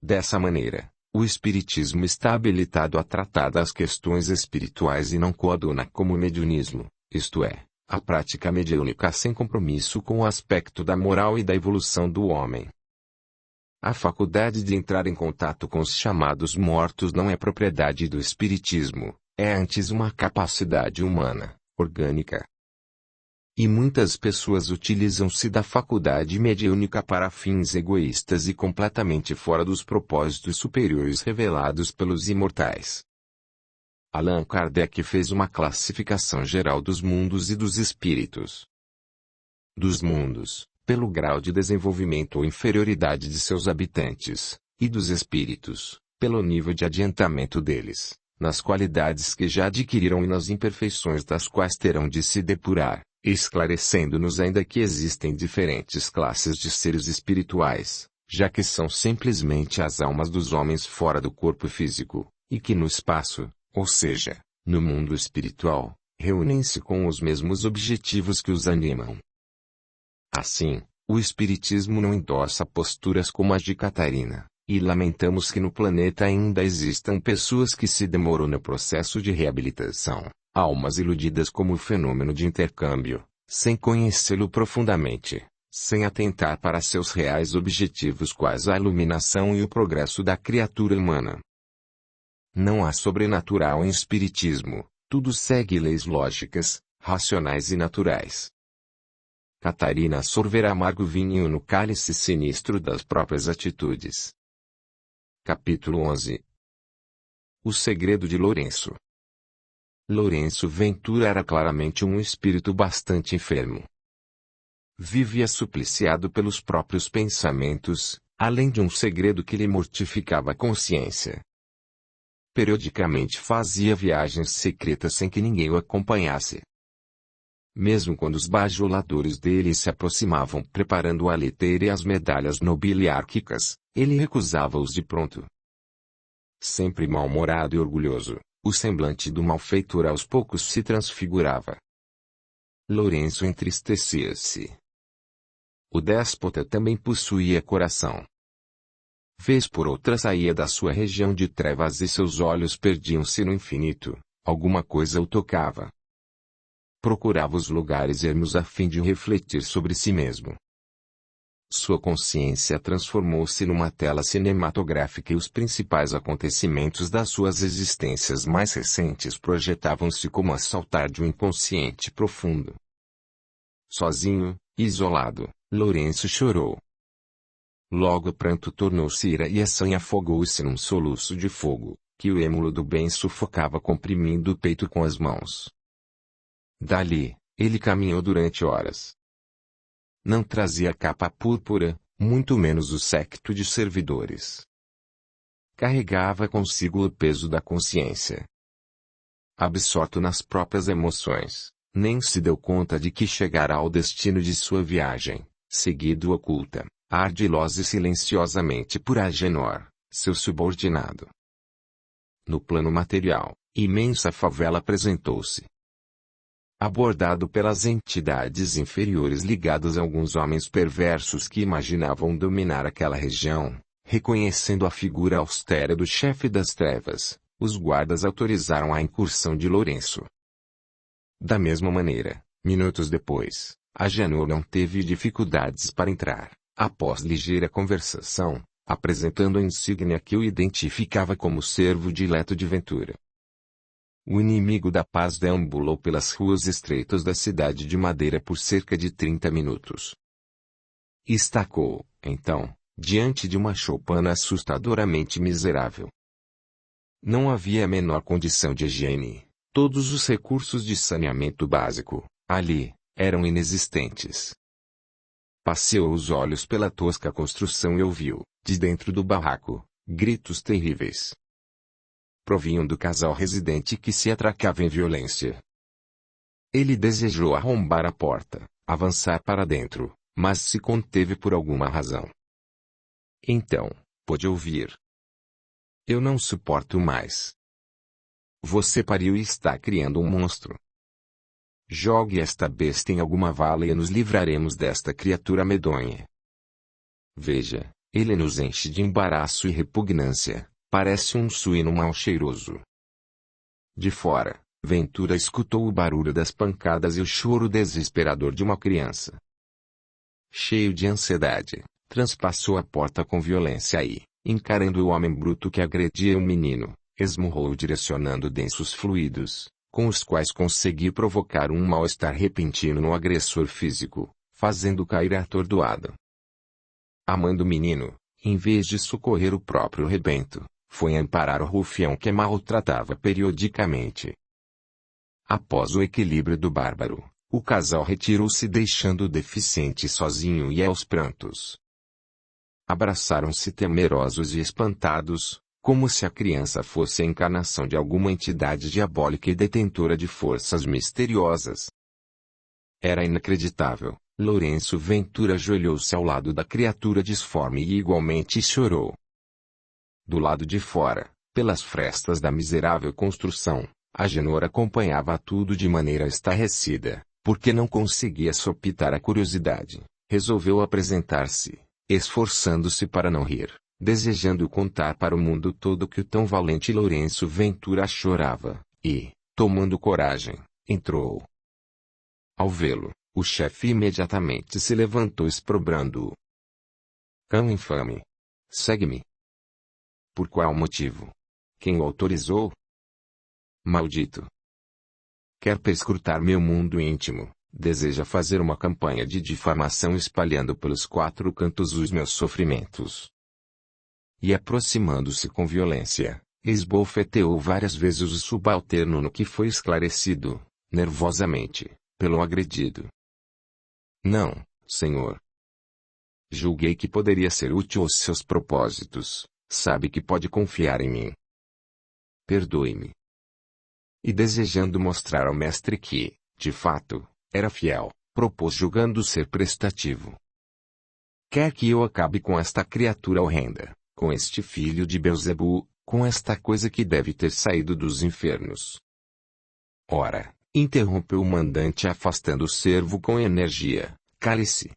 Dessa maneira, o Espiritismo está habilitado a tratar das questões espirituais e não coaduna como mediunismo, isto é, a prática mediúnica sem compromisso com o aspecto da moral e da evolução do homem. A faculdade de entrar em contato com os chamados mortos não é propriedade do Espiritismo, é antes uma capacidade humana, orgânica. E muitas pessoas utilizam-se da faculdade mediúnica para fins egoístas e completamente fora dos propósitos superiores revelados pelos imortais. Allan Kardec fez uma classificação geral dos mundos e dos espíritos. Dos mundos, pelo grau de desenvolvimento ou inferioridade de seus habitantes, e dos espíritos, pelo nível de adiantamento deles, nas qualidades que já adquiriram e nas imperfeições das quais terão de se depurar, esclarecendo-nos ainda que existem diferentes classes de seres espirituais, já que são simplesmente as almas dos homens fora do corpo físico, e que no espaço, ou seja, no mundo espiritual, reúnem-se com os mesmos objetivos que os animam. Assim, o Espiritismo não endossa posturas como as de Catarina, e lamentamos que no planeta ainda existam pessoas que se demoram no processo de reabilitação, almas iludidas como o fenômeno de intercâmbio, sem conhecê-lo profundamente, sem atentar para seus reais objetivos quais a iluminação e o progresso da criatura humana. Não há sobrenatural em Espiritismo, tudo segue leis lógicas, racionais e naturais. Catarina sorverá amargo vinho no cálice sinistro das próprias atitudes. Capítulo 11. O segredo de Lourenço. Lourenço Ventura era claramente um espírito bastante enfermo. Vivia supliciado pelos próprios pensamentos, além de um segredo que lhe mortificava a consciência. Periodicamente fazia viagens secretas sem que ninguém o acompanhasse. Mesmo quando os bajuladores dele se aproximavam preparando a liteira e as medalhas nobiliárquicas, ele recusava-os de pronto. Sempre mal-humorado e orgulhoso, o semblante do malfeitor aos poucos se transfigurava. Lourenço entristecia-se. O déspota também possuía coração. Vez por outra saía da sua região de trevas e seus olhos perdiam-se no infinito. Alguma coisa o tocava. Procurava os lugares ermos a fim de refletir sobre si mesmo. Sua consciência transformou-se numa tela cinematográfica e os principais acontecimentos das suas existências mais recentes projetavam-se como a saltar de um inconsciente profundo. Sozinho, isolado, Lourenço chorou. Logo o pranto tornou-se ira e a sanha afogou-se num soluço de fogo, que o êmulo do bem sufocava comprimindo o peito com as mãos. Dali, ele caminhou durante horas. Não trazia capa púrpura, muito menos o séquito de servidores. Carregava consigo o peso da consciência. Absorto nas próprias emoções, nem se deu conta de que chegara ao destino de sua viagem, seguido oculta, ardilosa e silenciosamente por Agenor, seu subordinado. No plano material, imensa favela apresentou-se. Abordado pelas entidades inferiores ligadas a alguns homens perversos que imaginavam dominar aquela região, reconhecendo a figura austera do chefe das trevas, os guardas autorizaram a incursão de Lourenço. Da mesma maneira, minutos depois, Agenor não teve dificuldades para entrar, após ligeira conversação, apresentando a insígnia que o identificava como servo dileto de Ventura. O inimigo da paz deambulou pelas ruas estreitas da cidade de Madeira por cerca de 30 minutos. Estacou, então, diante de uma choupana assustadoramente miserável. Não havia a menor condição de higiene. Todos os recursos de saneamento básico, ali, eram inexistentes. Passeou os olhos pela tosca construção e ouviu, de dentro do barraco, gritos terríveis. Provinham do casal residente que se atracava em violência. Ele desejou arrombar a porta, avançar para dentro, mas se conteve por alguma razão. Então, pôde ouvir. Eu não suporto mais. Você pariu e está criando um monstro. Jogue esta besta em alguma vala e nos livraremos desta criatura medonha. Veja, ele nos enche de embaraço e repugnância. Parece um suíno mal cheiroso. De fora, Ventura escutou o barulho das pancadas e o choro desesperador de uma criança. Cheio de ansiedade, transpassou a porta com violência e, encarando o homem bruto que agredia o menino, esmurrou-o direcionando densos fluidos, com os quais conseguiu provocar um mal-estar repentino no agressor físico, fazendo cair atordoado. A mãe do menino, em vez de socorrer o próprio rebento, foi amparar o rufião que maltratava periodicamente. Após o equilíbrio do bárbaro, o casal retirou-se deixando o deficiente sozinho e aos prantos. Abraçaram-se temerosos e espantados, como se a criança fosse a encarnação de alguma entidade diabólica e detentora de forças misteriosas. Era inacreditável. Lourenço Ventura ajoelhou-se ao lado da criatura disforme e igualmente chorou. Do lado de fora, pelas frestas da miserável construção, Agenor acompanhava tudo de maneira estarrecida, porque não conseguia sopitar a curiosidade. Resolveu apresentar-se, esforçando-se para não rir, desejando contar para o mundo todo que o tão valente Lourenço Ventura chorava, e, tomando coragem, entrou. Ao vê-lo, o chefe imediatamente se levantou exprobrando-o. Cão infame! Segue-me! Por qual motivo? Quem o autorizou? Maldito! Quer perscrutar meu mundo íntimo, deseja fazer uma campanha de difamação espalhando pelos quatro cantos os meus sofrimentos. E aproximando-se com violência, esbofeteou várias vezes o subalterno no que foi esclarecido, nervosamente, pelo agredido. Não, senhor. Julguei que poderia ser útil aos seus propósitos. Sabe que pode confiar em mim. Perdoe-me. E desejando mostrar ao mestre que, de fato, era fiel, propôs julgando ser prestativo. Quer que eu acabe com esta criatura horrenda, com este filho de Belzebu, com esta coisa que deve ter saído dos infernos. Ora, interrompeu o mandante afastando o servo com energia. Cale-se.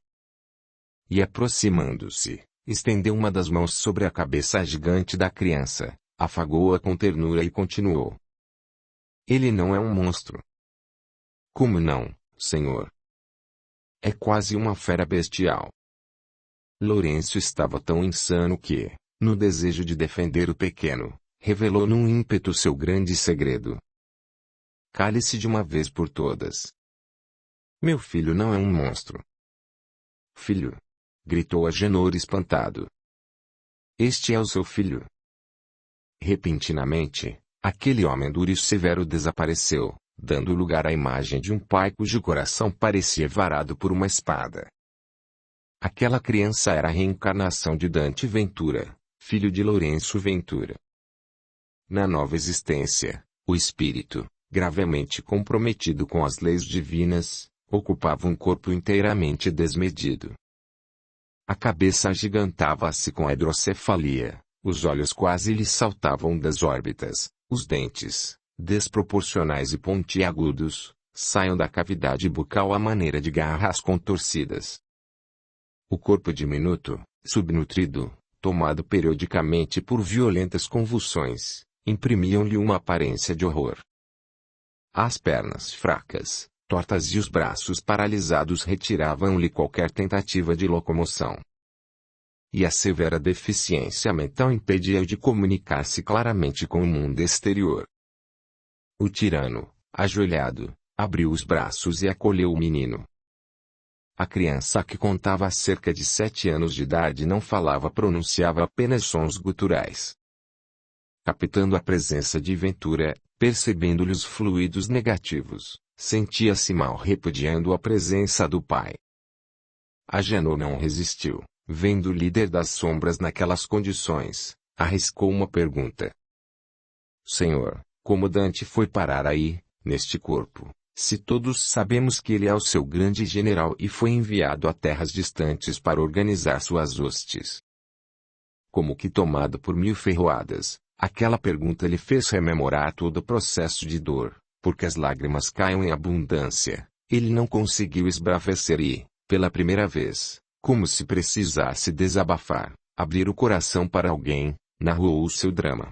E aproximando-se, estendeu uma das mãos sobre a cabeça gigante da criança, afagou-a com ternura e continuou. Ele não é um monstro. Como não, senhor? É quase uma fera bestial. Lourenço estava tão insano que, no desejo de defender o pequeno, revelou num ímpeto seu grande segredo. Cale-se de uma vez por todas. Meu filho não é um monstro. Filho! Gritou Agenor espantado. Este é o seu filho. Repentinamente, aquele homem duro e severo desapareceu, dando lugar à imagem de um pai cujo coração parecia varado por uma espada. Aquela criança era a reencarnação de Dante Ventura, filho de Lourenço Ventura. Na nova existência, o espírito, gravemente comprometido com as leis divinas, ocupava um corpo inteiramente desmedido. A cabeça agigantava-se com a hidrocefalia, os olhos quase lhe saltavam das órbitas, os dentes, desproporcionais e pontiagudos, saíam da cavidade bucal à maneira de garras contorcidas. O corpo diminuto, subnutrido, tomado periodicamente por violentas convulsões, imprimiam-lhe uma aparência de horror. As pernas fracas, tortas e os braços paralisados retiravam-lhe qualquer tentativa de locomoção. E a severa deficiência mental impedia-o de comunicar-se claramente com o mundo exterior. O tirano, ajoelhado, abriu os braços e acolheu o menino. A criança, que contava cerca de 7 anos de idade, não falava, pronunciava apenas sons guturais. Captando a presença de Ventura, percebendo-lhe os fluidos negativos, sentia-se mal repudiando a presença do pai. Agenor não resistiu, vendo o líder das sombras naquelas condições, arriscou uma pergunta. Senhor, como Dante foi parar aí, neste corpo, se todos sabemos que ele é o seu grande general e foi enviado a terras distantes para organizar suas hostes? Como que tomado por 1000 ferroadas, aquela pergunta lhe fez rememorar todo o processo de dor, porque as lágrimas caíam em abundância, ele não conseguiu esbravecer e, pela primeira vez, como se precisasse desabafar, abrir o coração para alguém, narrou o seu drama.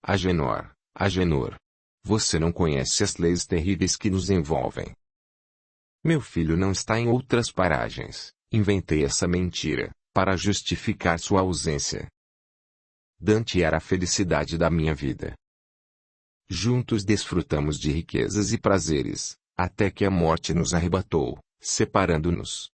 Agenor, Agenor, você não conhece as leis terríveis que nos envolvem. Meu filho não está em outras paragens, inventei essa mentira, para justificar sua ausência. Dante era a felicidade da minha vida. Juntos desfrutamos de riquezas e prazeres, até que a morte nos arrebatou, separando-nos.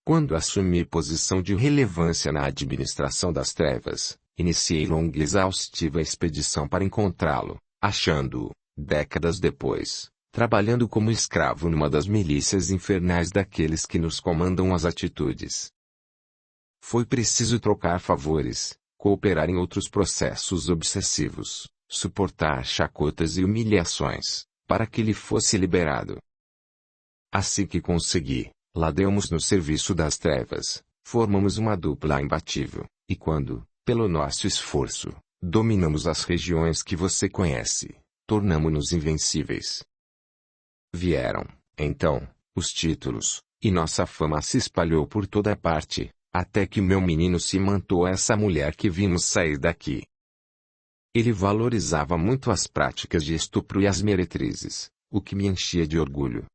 Quando assumi posição de relevância na administração das trevas, iniciei longa e exaustiva expedição para encontrá-lo, achando-o, décadas depois, trabalhando como escravo numa das milícias infernais daqueles que nos comandam as atitudes. Foi preciso trocar favores, cooperar em outros processos obsessivos, suportar chacotas e humilhações, para que ele fosse liberado. Assim que consegui, ladeamos no serviço das trevas, formamos uma dupla imbatível, e quando, pelo nosso esforço, dominamos as regiões que você conhece, tornamo-nos invencíveis. Vieram, então, os títulos, e nossa fama se espalhou por toda parte, até que meu menino se mantou a essa mulher que vimos sair daqui. Ele valorizava muito as práticas de estupro e as meretrizes, o que me enchia de orgulho.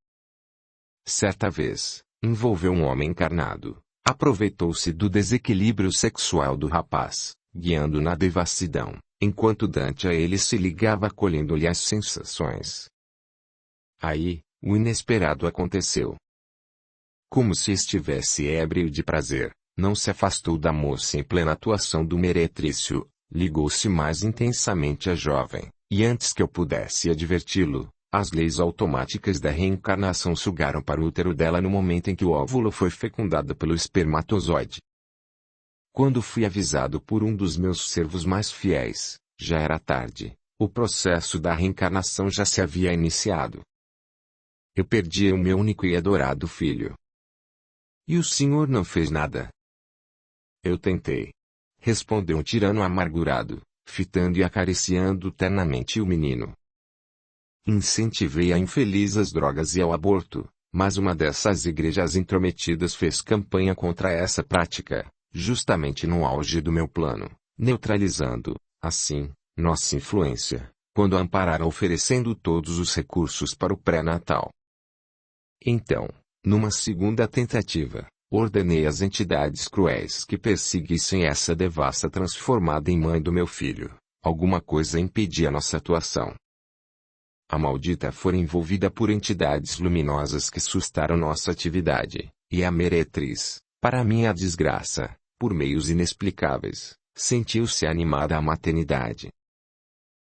Certa vez, envolveu um homem encarnado, aproveitou-se do desequilíbrio sexual do rapaz, guiando na devassidão, enquanto Dante a ele se ligava acolhendo-lhe as sensações. Aí, o inesperado aconteceu. Como se estivesse ébrio de prazer, não se afastou da moça em plena atuação do meretrício, ligou-se mais intensamente à jovem, e antes que eu pudesse adverti-lo, as leis automáticas da reencarnação sugaram para o útero dela no momento em que o óvulo foi fecundado pelo espermatozoide. Quando fui avisado por um dos meus servos mais fiéis, já era tarde, o processo da reencarnação já se havia iniciado. Eu perdi o meu único e adorado filho. E o senhor não fez nada? Eu tentei. Respondeu um tirano amargurado, fitando e acariciando ternamente o menino. Incentivei a infeliz às drogas e ao aborto, mas uma dessas igrejas intrometidas fez campanha contra essa prática, justamente no auge do meu plano, neutralizando, assim, nossa influência, quando a ampararam oferecendo todos os recursos para o pré-natal. Então, numa segunda tentativa, ordenei às entidades cruéis que perseguissem essa devassa transformada em mãe do meu filho. Alguma coisa impedia nossa atuação. A maldita fora envolvida por entidades luminosas que sustaram nossa atividade, e a meretriz, para minha desgraça, por meios inexplicáveis, sentiu-se animada à maternidade.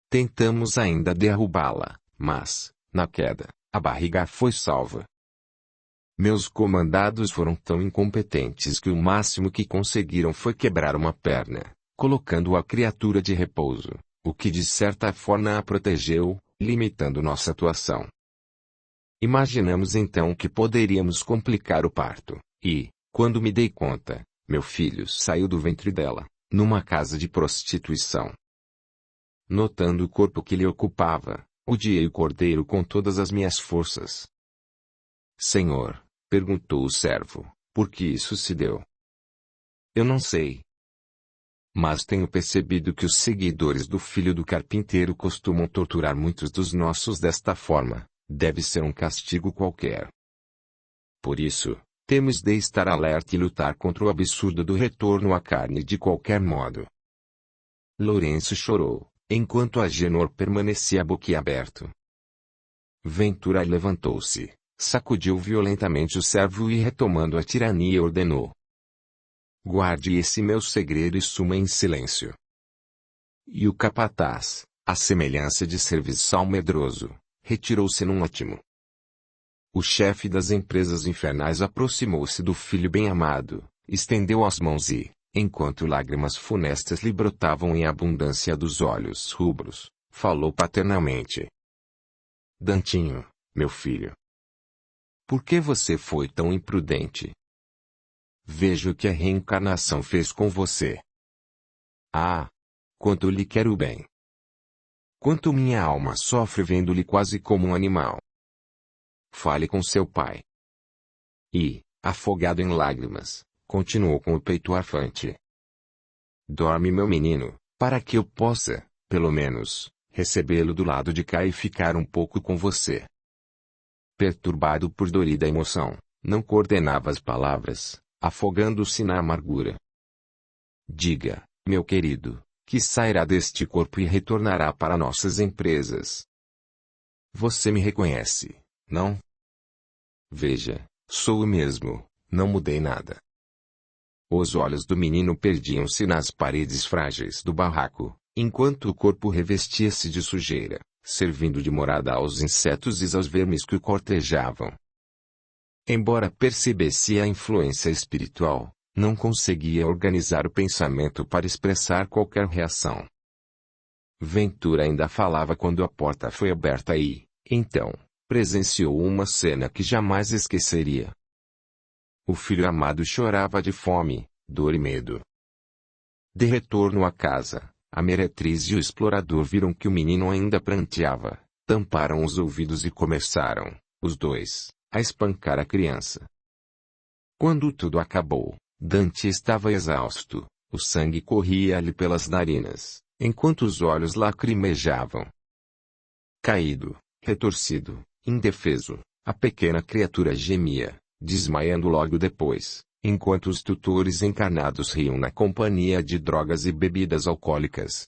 Tentamos ainda derrubá-la, mas, na queda, a barriga foi salva. Meus comandados foram tão incompetentes que o máximo que conseguiram foi quebrar uma perna, colocando a criatura de repouso, o que de certa forma a protegeu, limitando nossa atuação. Imaginamos então que poderíamos complicar o parto, e, quando me dei conta, meu filho saiu do ventre dela, numa casa de prostituição. Notando o corpo que lhe ocupava, odiei o cordeiro com todas as minhas forças. Senhor, perguntou o servo, por que isso se deu? Eu não sei. Mas tenho percebido que os seguidores do filho do carpinteiro costumam torturar muitos dos nossos desta forma. Deve ser um castigo qualquer. Por isso, temos de estar alerta e lutar contra o absurdo do retorno à carne de qualquer modo. Lourenço chorou, enquanto Agenor permanecia boquiaberto. Ventura levantou-se, sacudiu violentamente o servo e retomando a tirania ordenou: guarde esse meu segredo e suma em silêncio. E o capataz, à semelhança de serviçal medroso, retirou-se num ótimo. O chefe das empresas infernais aproximou-se do filho bem-amado, estendeu as mãos e, enquanto lágrimas funestas lhe brotavam em abundância dos olhos rubros, falou paternalmente: Dantinho, meu filho. Por que você foi tão imprudente? Vejo o que a reencarnação fez com você. Ah! Quanto lhe quero bem. Quanto minha alma sofre vendo-lhe quase como um animal. Fale com seu pai. E, afogado em lágrimas, continuou com o peito arfante. Dorme meu menino, para que eu possa, pelo menos, recebê-lo do lado de cá e ficar um pouco com você. Perturbado por dorida emoção, não coordenava as palavras, afogando-se na amargura. Diga, meu querido, que sairá deste corpo e retornará para nossas empresas. Você me reconhece, não? Veja, sou o mesmo, não mudei nada. Os olhos do menino perdiam-se nas paredes frágeis do barraco, enquanto o corpo revestia-se de sujeira, servindo de morada aos insetos e aos vermes que o cortejavam. Embora percebesse a influência espiritual, não conseguia organizar o pensamento para expressar qualquer reação. Ventura ainda falava quando a porta foi aberta e, então, presenciou uma cena que jamais esqueceria. O filho amado chorava de fome, dor e medo. De retorno à casa, a meretriz e o explorador viram que o menino ainda pranteava, tamparam os ouvidos e começaram, os dois, a espancar a criança. Quando tudo acabou, Dante estava exausto, o sangue corria-lhe pelas narinas, enquanto os olhos lacrimejavam. Caído, retorcido, indefeso, a pequena criatura gemia, desmaiando logo depois, enquanto os tutores encarnados riam na companhia de drogas e bebidas alcoólicas.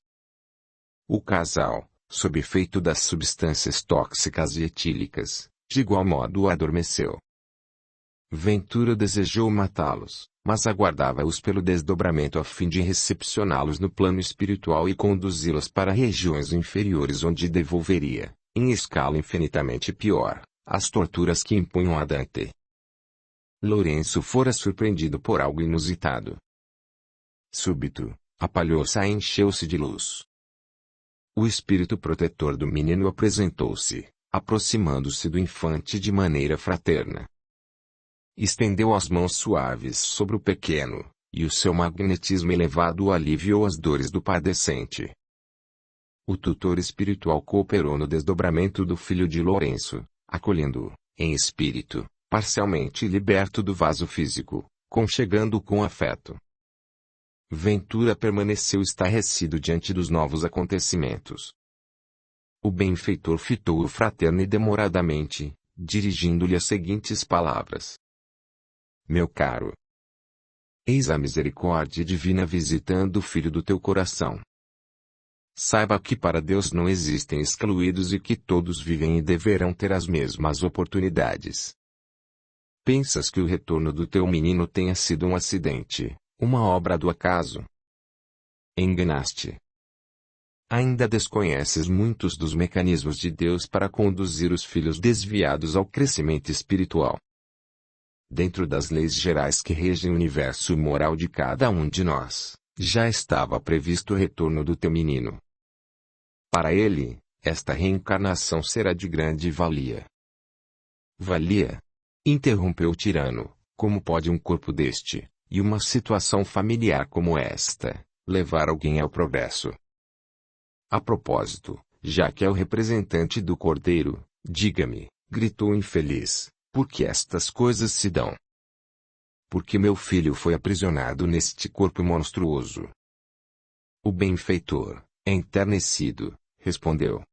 O casal, sob efeito das substâncias tóxicas e etílicas, de igual modo adormeceu. Ventura desejou matá-los, mas aguardava-os pelo desdobramento a fim de recepcioná-los no plano espiritual e conduzi-los para regiões inferiores onde devolveria, em escala infinitamente pior, as torturas que impunham a Dante. Lourenço fora surpreendido por algo inusitado. Súbito, a palhoça encheu-se de luz. O espírito protetor do menino apresentou-se, aproximando-se do infante de maneira fraterna. Estendeu as mãos suaves sobre o pequeno, e o seu magnetismo elevado aliviou as dores do padecente. O tutor espiritual cooperou no desdobramento do filho de Lourenço, acolhendo-o, em espírito, parcialmente liberto do vaso físico, conchegando-o com afeto. Ventura permaneceu estarrecido diante dos novos acontecimentos. O benfeitor fitou-o fraterno e demoradamente, dirigindo-lhe as seguintes palavras: Meu caro, eis a misericórdia divina visitando o filho do teu coração. Saiba que para Deus não existem excluídos e que todos vivem e deverão ter as mesmas oportunidades. Pensas que o retorno do teu menino tenha sido um acidente, uma obra do acaso? Enganaste. Ainda desconheces muitos dos mecanismos de Deus para conduzir os filhos desviados ao crescimento espiritual. Dentro das leis gerais que regem o universo moral de cada um de nós, já estava previsto o retorno do teu menino. Para ele, esta reencarnação será de grande valia. Valia? Interrompeu o tirano. Como pode um corpo deste, e uma situação familiar como esta, levar alguém ao progresso? A propósito, já que é o representante do Cordeiro, diga-me, gritou o infeliz, por que estas coisas se dão? Porque meu filho foi aprisionado neste corpo monstruoso. O benfeitor, enternecido, respondeu: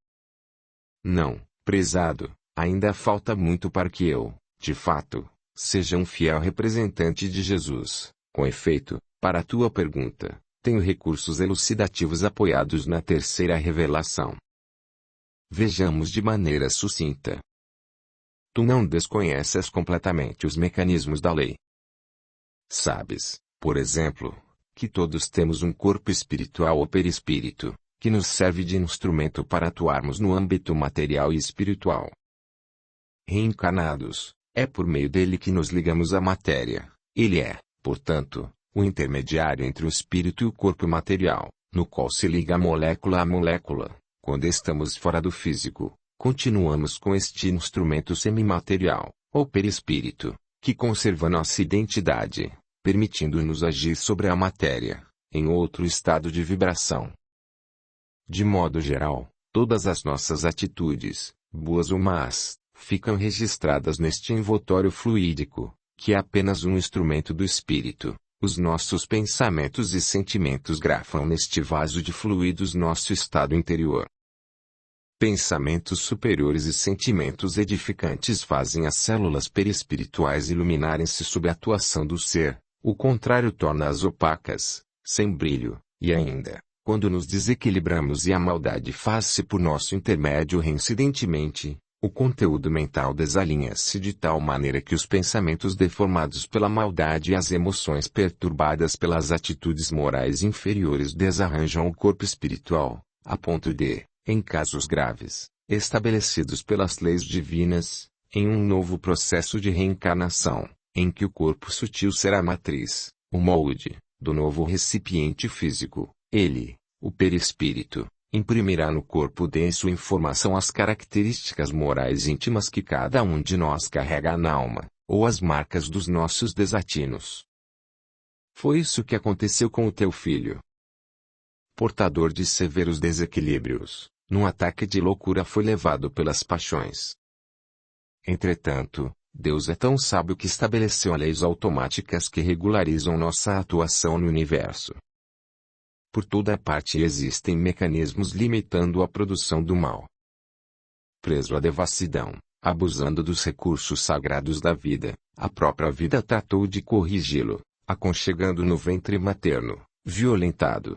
Não, prezado, ainda falta muito para que eu, de fato, seja um fiel representante de Jesus. Com efeito, para a tua pergunta, tenho recursos elucidativos apoiados na terceira revelação. Vejamos de maneira sucinta. Tu não desconheces completamente os mecanismos da lei. Sabes, por exemplo, que todos temos um corpo espiritual ou perispírito, que nos serve de instrumento para atuarmos no âmbito material e espiritual. Reencarnados, é por meio dele que nos ligamos à matéria. Ele é, portanto, o intermediário entre o espírito e o corpo material, no qual se liga a molécula a molécula. Quando estamos fora do físico, continuamos com este instrumento semimaterial, ou perispírito, que conserva nossa identidade, permitindo-nos agir sobre a matéria, em outro estado de vibração. De modo geral, todas as nossas atitudes, boas ou más, ficam registradas neste envoltório fluídico, que é apenas um instrumento do espírito. Os nossos pensamentos e sentimentos grafam neste vaso de fluidos nosso estado interior. Pensamentos superiores e sentimentos edificantes fazem as células perispirituais iluminarem-se sob a atuação do ser, o contrário torna-as opacas, sem brilho, e ainda, quando nos desequilibramos e a maldade faz-se por nosso intermédio reincidentemente, o conteúdo mental desalinha-se de tal maneira que os pensamentos deformados pela maldade e as emoções perturbadas pelas atitudes morais inferiores desarranjam o corpo espiritual, a ponto de, em casos graves, estabelecidos pelas leis divinas, em um novo processo de reencarnação, em que o corpo sutil será a matriz, o molde, do novo recipiente físico, ele, o perispírito, imprimirá no corpo denso informação as características morais íntimas que cada um de nós carrega na alma, ou as marcas dos nossos desatinos. Foi isso que aconteceu com o teu filho. Portador de severos desequilíbrios, num ataque de loucura foi levado pelas paixões. Entretanto, Deus é tão sábio que estabeleceu leis automáticas que regularizam nossa atuação no universo. Por toda parte existem mecanismos limitando a produção do mal. Preso à devassidão, abusando dos recursos sagrados da vida, a própria vida tratou de corrigi-lo, aconchegando no ventre materno, violentado.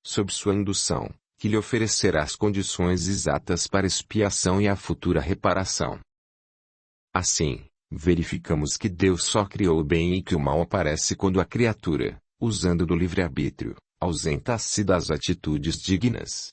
Sob sua indução, que lhe oferecerá as condições exatas para expiação e a futura reparação. Assim, verificamos que Deus só criou o bem e que o mal aparece quando a criatura, usando do livre-arbítrio, ausenta-se das atitudes dignas.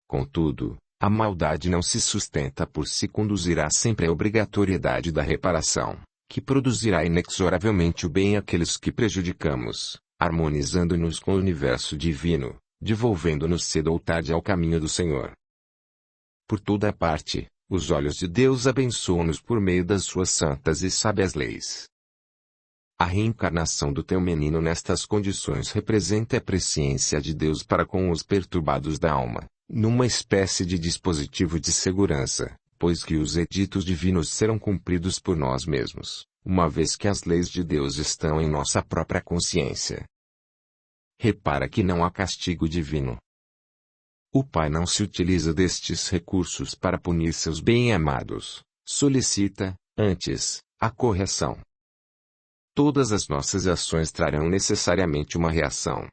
Contudo, a maldade não se sustenta por si, conduzirá sempre à obrigatoriedade da reparação, que produzirá inexoravelmente o bem àqueles que prejudicamos, harmonizando-nos com o universo divino, devolvendo-nos cedo ou tarde ao caminho do Senhor. Por toda parte, os olhos de Deus abençoam-nos por meio das suas santas e sábias leis. A reencarnação do teu menino nestas condições representa a presciência de Deus para com os perturbados da alma, numa espécie de dispositivo de segurança, pois que os editos divinos serão cumpridos por nós mesmos, uma vez que as leis de Deus estão em nossa própria consciência. Repara que não há castigo divino. O Pai não se utiliza destes recursos para punir seus bem-amados, solicita, antes, a correção. Todas as nossas ações trarão necessariamente uma reação.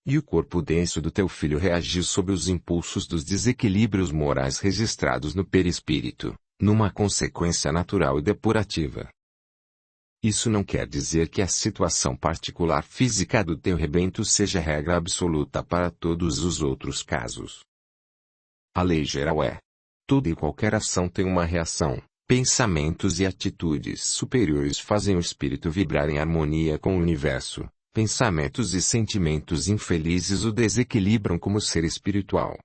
E o corpo denso do teu filho reagiu sob os impulsos dos desequilíbrios morais registrados no perispírito, numa consequência natural e depurativa. Isso não quer dizer que a situação particular física do teu rebento seja regra absoluta para todos os outros casos. A lei geral é: toda e qualquer ação tem uma reação. Pensamentos e atitudes superiores fazem o espírito vibrar em harmonia com o universo. Pensamentos e sentimentos infelizes o desequilibram como ser espiritual.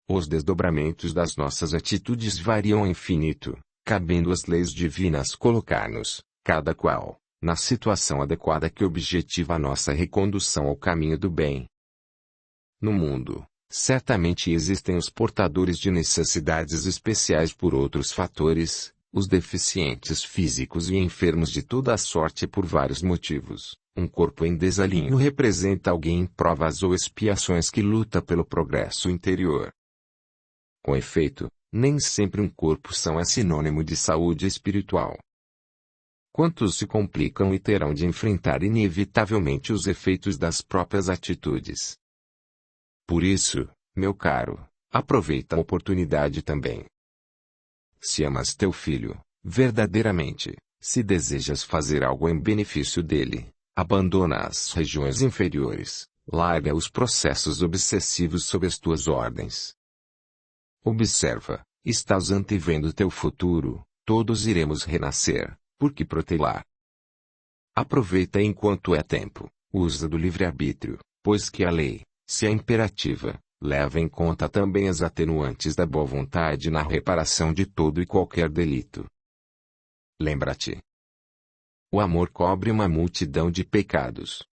Os desdobramentos das nossas atitudes variam ao infinito, cabendo às leis divinas colocar-nos, cada qual, na situação adequada que objetiva a nossa recondução ao caminho do bem. No mundo, certamente existem os portadores de necessidades especiais por outros fatores, os deficientes físicos e enfermos de toda a sorte por vários motivos. Um corpo em desalinho representa alguém em provas ou expiações que luta pelo progresso interior. Com efeito, nem sempre um corpo são é sinônimo de saúde espiritual. Quantos se complicam e terão de enfrentar inevitavelmente os efeitos das próprias atitudes. Por isso, meu caro, aproveita a oportunidade também. Se amas teu filho, verdadeiramente, se desejas fazer algo em benefício dele, abandona as regiões inferiores, larga os processos obsessivos sob as tuas ordens. Observa, estás antevendo teu futuro, todos iremos renascer, por que protelar? Aproveita enquanto é tempo, usa do livre-arbítrio, pois que a lei, se é imperativa, leva em conta também as atenuantes da boa vontade na reparação de todo e qualquer delito. Lembra-te. O amor cobre uma multidão de pecados.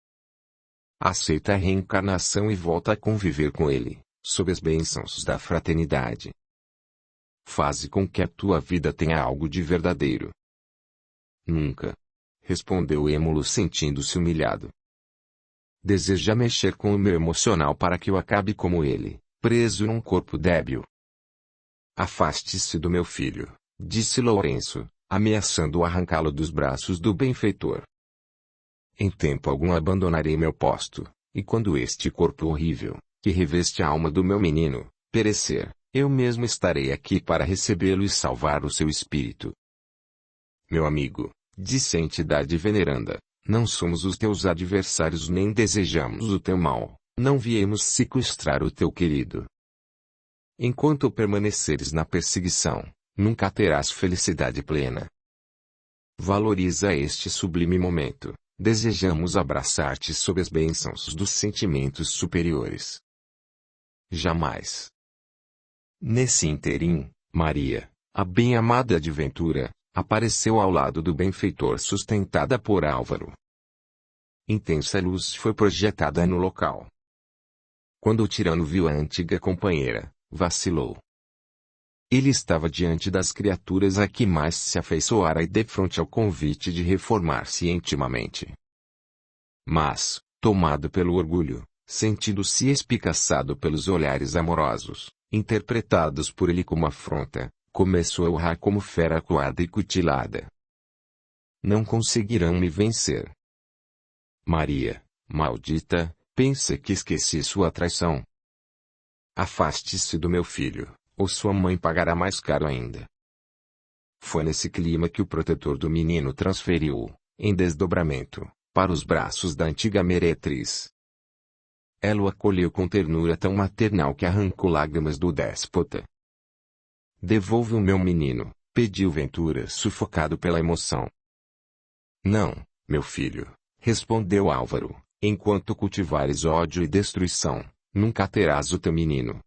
Aceita a reencarnação e volta a conviver com ele, sob as bênçãos da fraternidade. Faze com que a tua vida tenha algo de verdadeiro. Nunca. Respondeu Êmulo sentindo-se humilhado. Deseja mexer com o meu emocional para que eu acabe como ele, preso num corpo débil. Afaste-se do meu filho, disse Lourenço, ameaçando arrancá-lo dos braços do benfeitor. Em tempo algum abandonarei meu posto, e quando este corpo horrível, que reveste a alma do meu menino, perecer, eu mesmo estarei aqui para recebê-lo e salvar o seu espírito. Meu amigo, disse a entidade veneranda, não somos os teus adversários nem desejamos o teu mal, não viemos sequestrar o teu querido. Enquanto permaneceres na perseguição, nunca terás felicidade plena. Valoriza este sublime momento, desejamos abraçar-te sob as bênçãos dos sentimentos superiores. Jamais. Nesse interim, Maria, a bem-amada adventura, apareceu ao lado do benfeitor sustentada por Álvaro. Intensa luz foi projetada no local. Quando o tirano viu a antiga companheira, vacilou. Ele estava diante das criaturas a que mais se afeiçoara e defronte ao convite de reformar-se intimamente. Mas, tomado pelo orgulho, sentindo-se espicaçado pelos olhares amorosos, interpretados por ele como afronta, começou a urrar como fera acuada e cutilada. Não conseguirão me vencer. Maria, maldita, pensa que esqueci sua traição. Afaste-se do meu filho, ou sua mãe pagará mais caro ainda. Foi nesse clima que o protetor do menino transferiu, em desdobramento, para os braços da antiga meretriz. Ela o acolheu com ternura tão maternal que arrancou lágrimas do déspota. Devolve o meu menino, pediu Ventura sufocado pela emoção. Não, meu filho, respondeu Álvaro, enquanto cultivares ódio e destruição, nunca terás o teu menino.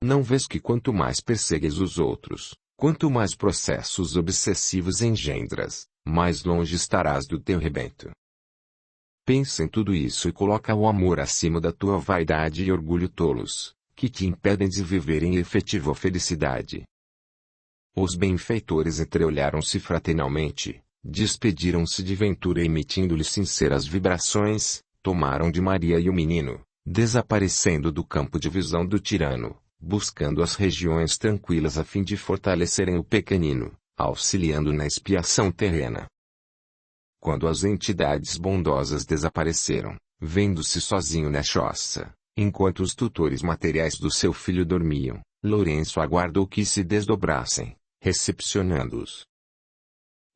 Não vês que quanto mais persegues os outros, quanto mais processos obsessivos engendras, mais longe estarás do teu rebento. Pensa em tudo isso e coloca o amor acima da tua vaidade e orgulho tolos, que te impedem de viver em efetiva felicidade. Os benfeitores entreolharam-se fraternalmente, despediram-se de Ventura emitindo-lhe sinceras vibrações, tomaram de Maria e o menino, desaparecendo do campo de visão do tirano, buscando as regiões tranquilas a fim de fortalecerem o pequenino, auxiliando na expiação terrena. Quando as entidades bondosas desapareceram, vendo-se sozinho na choça, enquanto os tutores materiais do seu filho dormiam, Lourenço aguardou que se desdobrassem, recepcionando-os.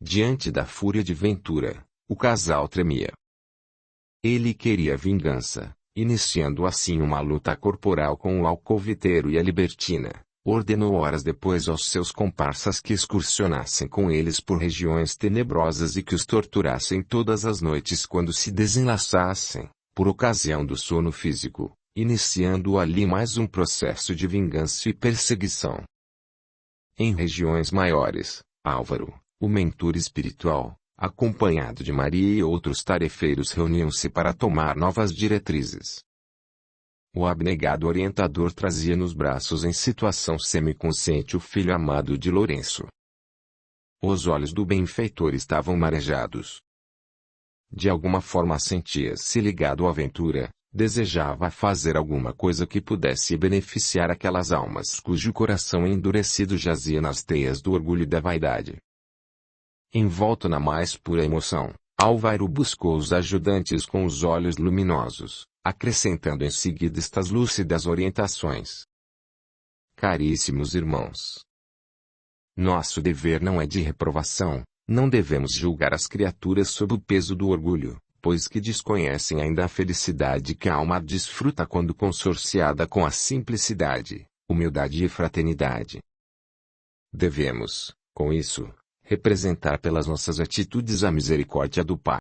Diante da fúria de Ventura, o casal tremia. Ele queria vingança, iniciando assim uma luta corporal com o alcoviteiro e a libertina. Ordenou horas depois aos seus comparsas que excursionassem com eles por regiões tenebrosas e que os torturassem todas as noites quando se desenlaçassem, por ocasião do sono físico, iniciando ali mais um processo de vingança e perseguição. Em regiões maiores, Álvaro, o mentor espiritual, acompanhado de Maria e outros tarefeiros reuniam-se para tomar novas diretrizes. O abnegado orientador trazia nos braços em situação semiconsciente o filho amado de Lourenço. Os olhos do benfeitor estavam marejados. De alguma forma sentia-se ligado à aventura, desejava fazer alguma coisa que pudesse beneficiar aquelas almas cujo coração endurecido jazia nas teias do orgulho e da vaidade. Envolto na mais pura emoção, Álvaro buscou os ajudantes com os olhos luminosos, acrescentando em seguida estas lúcidas orientações. Caríssimos irmãos, nosso dever não é de reprovação, não devemos julgar as criaturas sob o peso do orgulho, pois que desconhecem ainda a felicidade que a alma desfruta quando consorciada com a simplicidade, humildade e fraternidade. Devemos, com isso, representar pelas nossas atitudes a misericórdia do Pai.